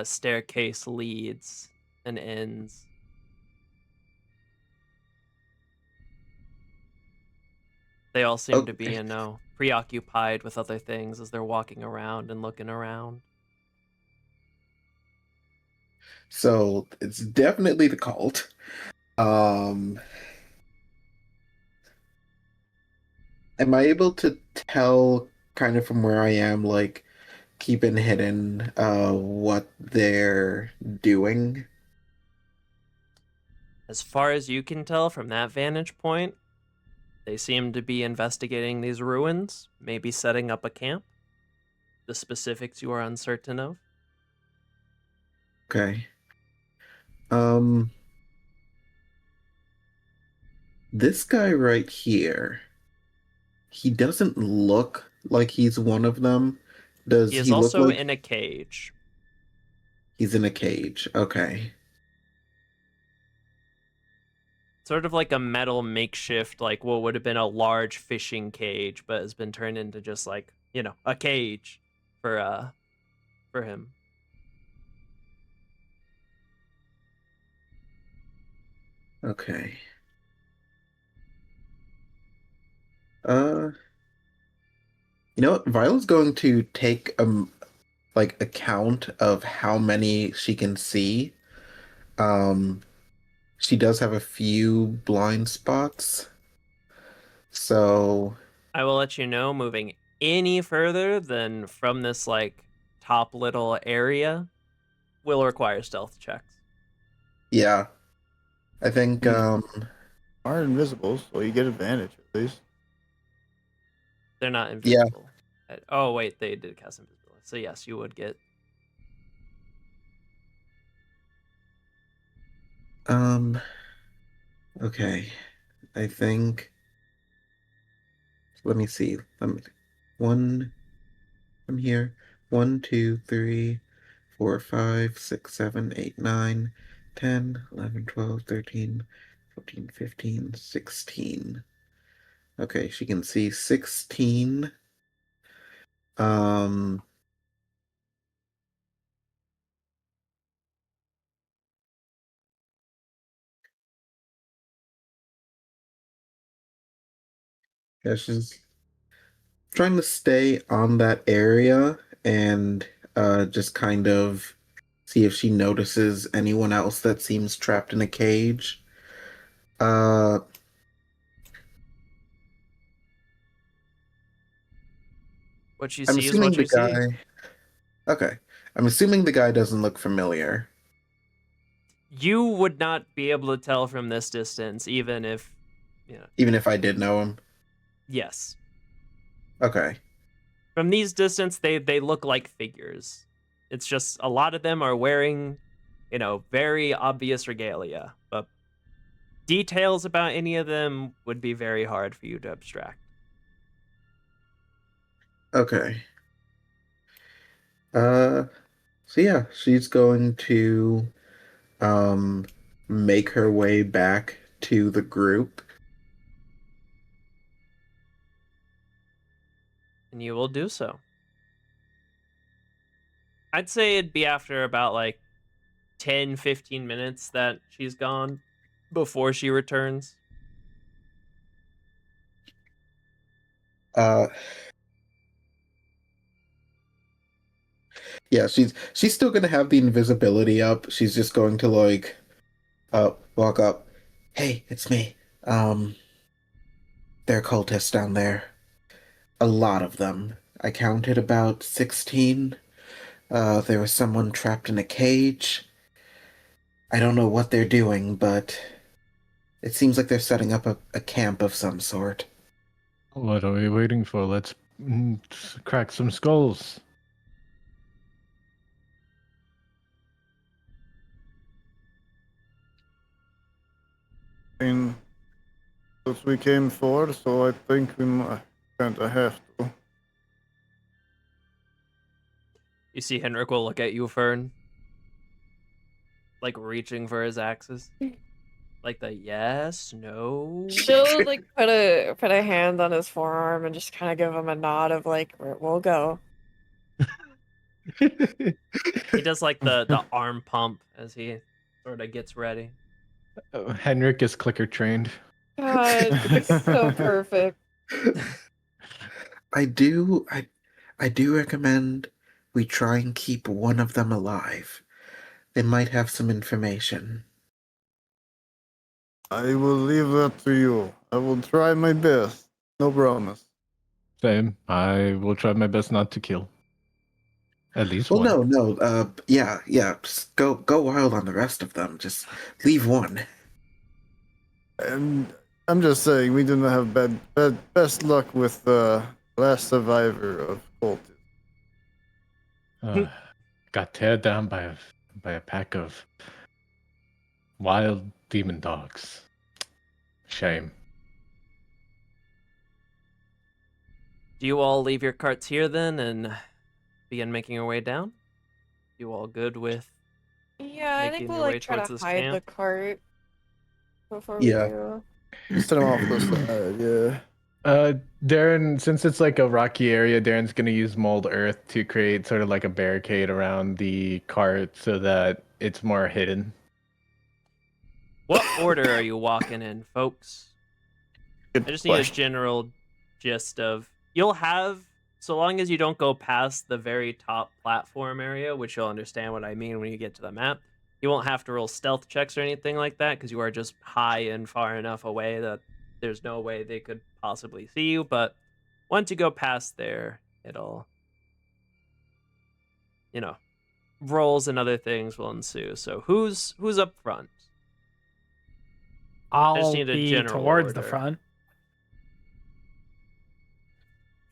staircase leads and ends. They all seem to be, Okay. preoccupied with other things as they're walking around and looking around. So it's definitely the cult. Um, am I able to tell kind of from where I am, like keeping hidden, what they're doing? As far as you can tell from that vantage point, they seem to be investigating these ruins, maybe setting up a camp. The specifics you are uncertain of. Okay. Um, this guy right here, he doesn't look like he's one of them. Does He is he look also like in a cage. he's in a cage? Okay. Sort of like a metal makeshift, like what would have been a large fishing cage, but has been turned into just like, a cage for him. Okay. Uh, you know what? Violet's going to take like a count of how many she can see. Um, she does have a few blind spots. So, I will let you know moving any further than from this like top little area will require stealth checks. yeah. I think These are invisible, so you get advantage at least. They're not yeah. invisible. Oh wait, they did cast invisibility. So yes, you would get. Um okay. I think let me see. Let me one from here. 1, 2, 3, 4, 5, 6, 7, 8, 9, 10, 11, 12, 13, 14, 15, 16. Okay, she can see 16. Um, yeah, she's trying to stay on that area and just kind of see if she notices anyone else that seems trapped in a cage. What you I'm see is assuming what the you see. guy. Okay. I'm assuming the guy doesn't look familiar. You would not be able to tell from this distance, even if, Even if I did know him. yes. Okay. From these distance, they look like figures. It's just a lot of them are wearing, very obvious regalia, but details about any of them would be very hard for you to abstract. Okay. Uh, so yeah, she's going to make her way back to the group. And you will do so. I'd say it'd be after about like 10, 15 minutes that she's gone before she returns. Uh, yeah, she's still gonna have the invisibility up. She's just going to like walk up. Hey, it's me. There are cultists down there. A lot of them. I counted about 16. There was someone trapped in a cage. I don't know what they're doing, but it seems like they're setting up a camp of some sort. What are we waiting for? Let's crack some skulls. I mean, that's what we came for, so I think we might kind of have to. You see Henrik will look at you, Fern. Like reaching for his axes. Like the yes, no. She'll like put a hand on his forearm and just kind of give him a nod of like, we'll go. He does like the arm pump as he sort of gets ready. Henrik is clicker trained. God, it's so perfect. I do recommend we try and keep one of them alive. They might have some information. I will leave that to you. I will try my best. No promise. Same. I will try my best not to kill. At least Well, one. no. Yeah. Just go wild on the rest of them. Just leave one. And I'm just saying, we do not have best luck with the last survivor of cultists. Got teared down by a pack of wild demon dogs. Shame. Do you all leave your carts here then and begin making your way down? You all good with Yeah, I think making we'll your way like try towards to this hide the camp? cart before Yeah. we do. Set him off the side, yeah. Darren, since it's like a rocky area, Darren's gonna use mold earth to create sort of like a barricade around the cart so that it's more hidden. What order are you walking in, folks? Good I just need a question. general gist of you'll have, so long as you don't go past the very top platform area, which you'll understand what I mean when you get to the map. You won't have to roll stealth checks or anything like that because you are just high and far enough away that there's no way they could possibly see you. But once you go past there, it'll, rolls and other things will ensue. So who's up front? I'll need a be general towards the order. front.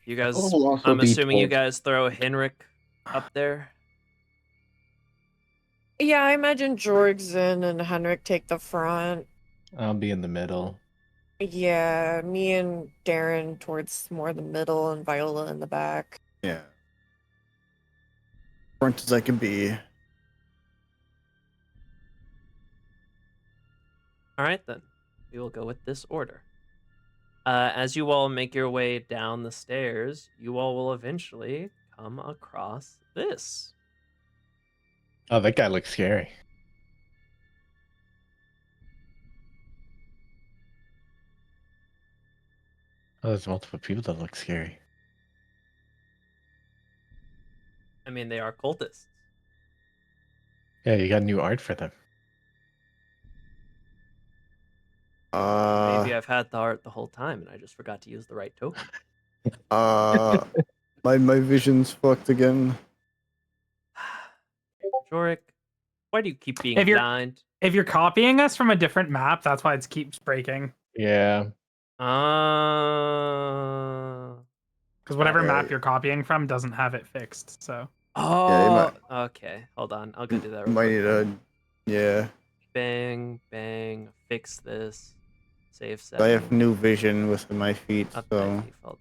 You guys, will also I'm be assuming you towards- guys throw Henrik up there. Yeah, I imagine Jorgzen and Henrik take the front. I'll be in the middle. Yeah, me and Darren towards more the middle and Viola in the back. Yeah. Front as I can be. All right, then. We will go with this order. As you all make your way down the stairs, you all will eventually come across this. Oh, that guy looks scary. Oh, there's multiple people that look scary. I mean, they are cultists. Yeah, you got new art for them. Maybe I've had the art the whole time and I just forgot to use the right token. My vision's fucked again. Jorik, why do you keep being If you're- blind? If you're copying us from a different map, that's why it keeps breaking. Yeah. Because whatever Yeah. map you're copying from doesn't have it fixed. So Oh, okay. Hold on. I'll go do that real Might quick. need yeah. Bang, bang. Fix this. Save I setting. have new vision with my feet, Update so default token.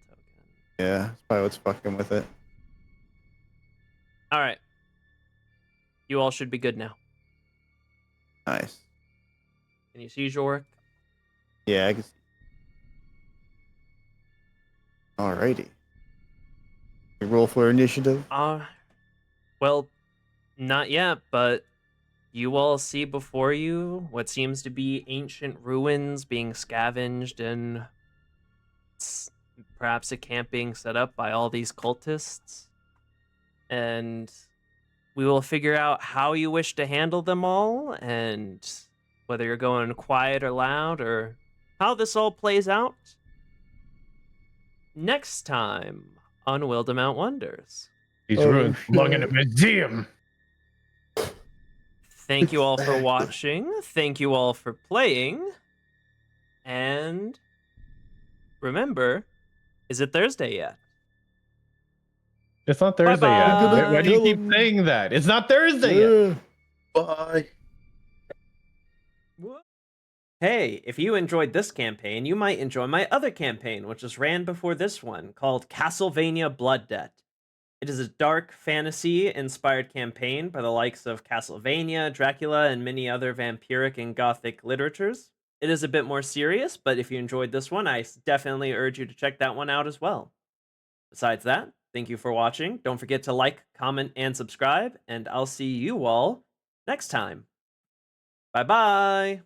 yeah, that's probably what's fucking with it. All right. You all should be good now. Nice. Can you see Jorik? Yeah, I can see. Alrighty. We roll for initiative. Well, not yet, but you all see before you what seems to be ancient ruins being scavenged and perhaps a camp being set up by all these cultists. And we will figure out how you wish to handle them all and whether you're going quiet or loud or how this all plays out next time on Wildemount Wonders. These ruins belong in a museum. Thank you all for watching. Thank you all for playing. And remember, is it Thursday yet? It's not Thursday yet. Bye-bye. Why do you keep saying that? It's not Thursday yet. Bye. Hey, if you enjoyed this campaign, you might enjoy my other campaign, which was ran before this one, called Castlevania Blood Debt. It is a dark fantasy-inspired campaign by the likes of Castlevania, Dracula, and many other vampiric and gothic literatures. It is a bit more serious, but if you enjoyed this one, I definitely urge you to check that one out as well. Besides that, thank you for watching. Don't forget to like, comment, and subscribe, and I'll see you all next time. Bye-bye!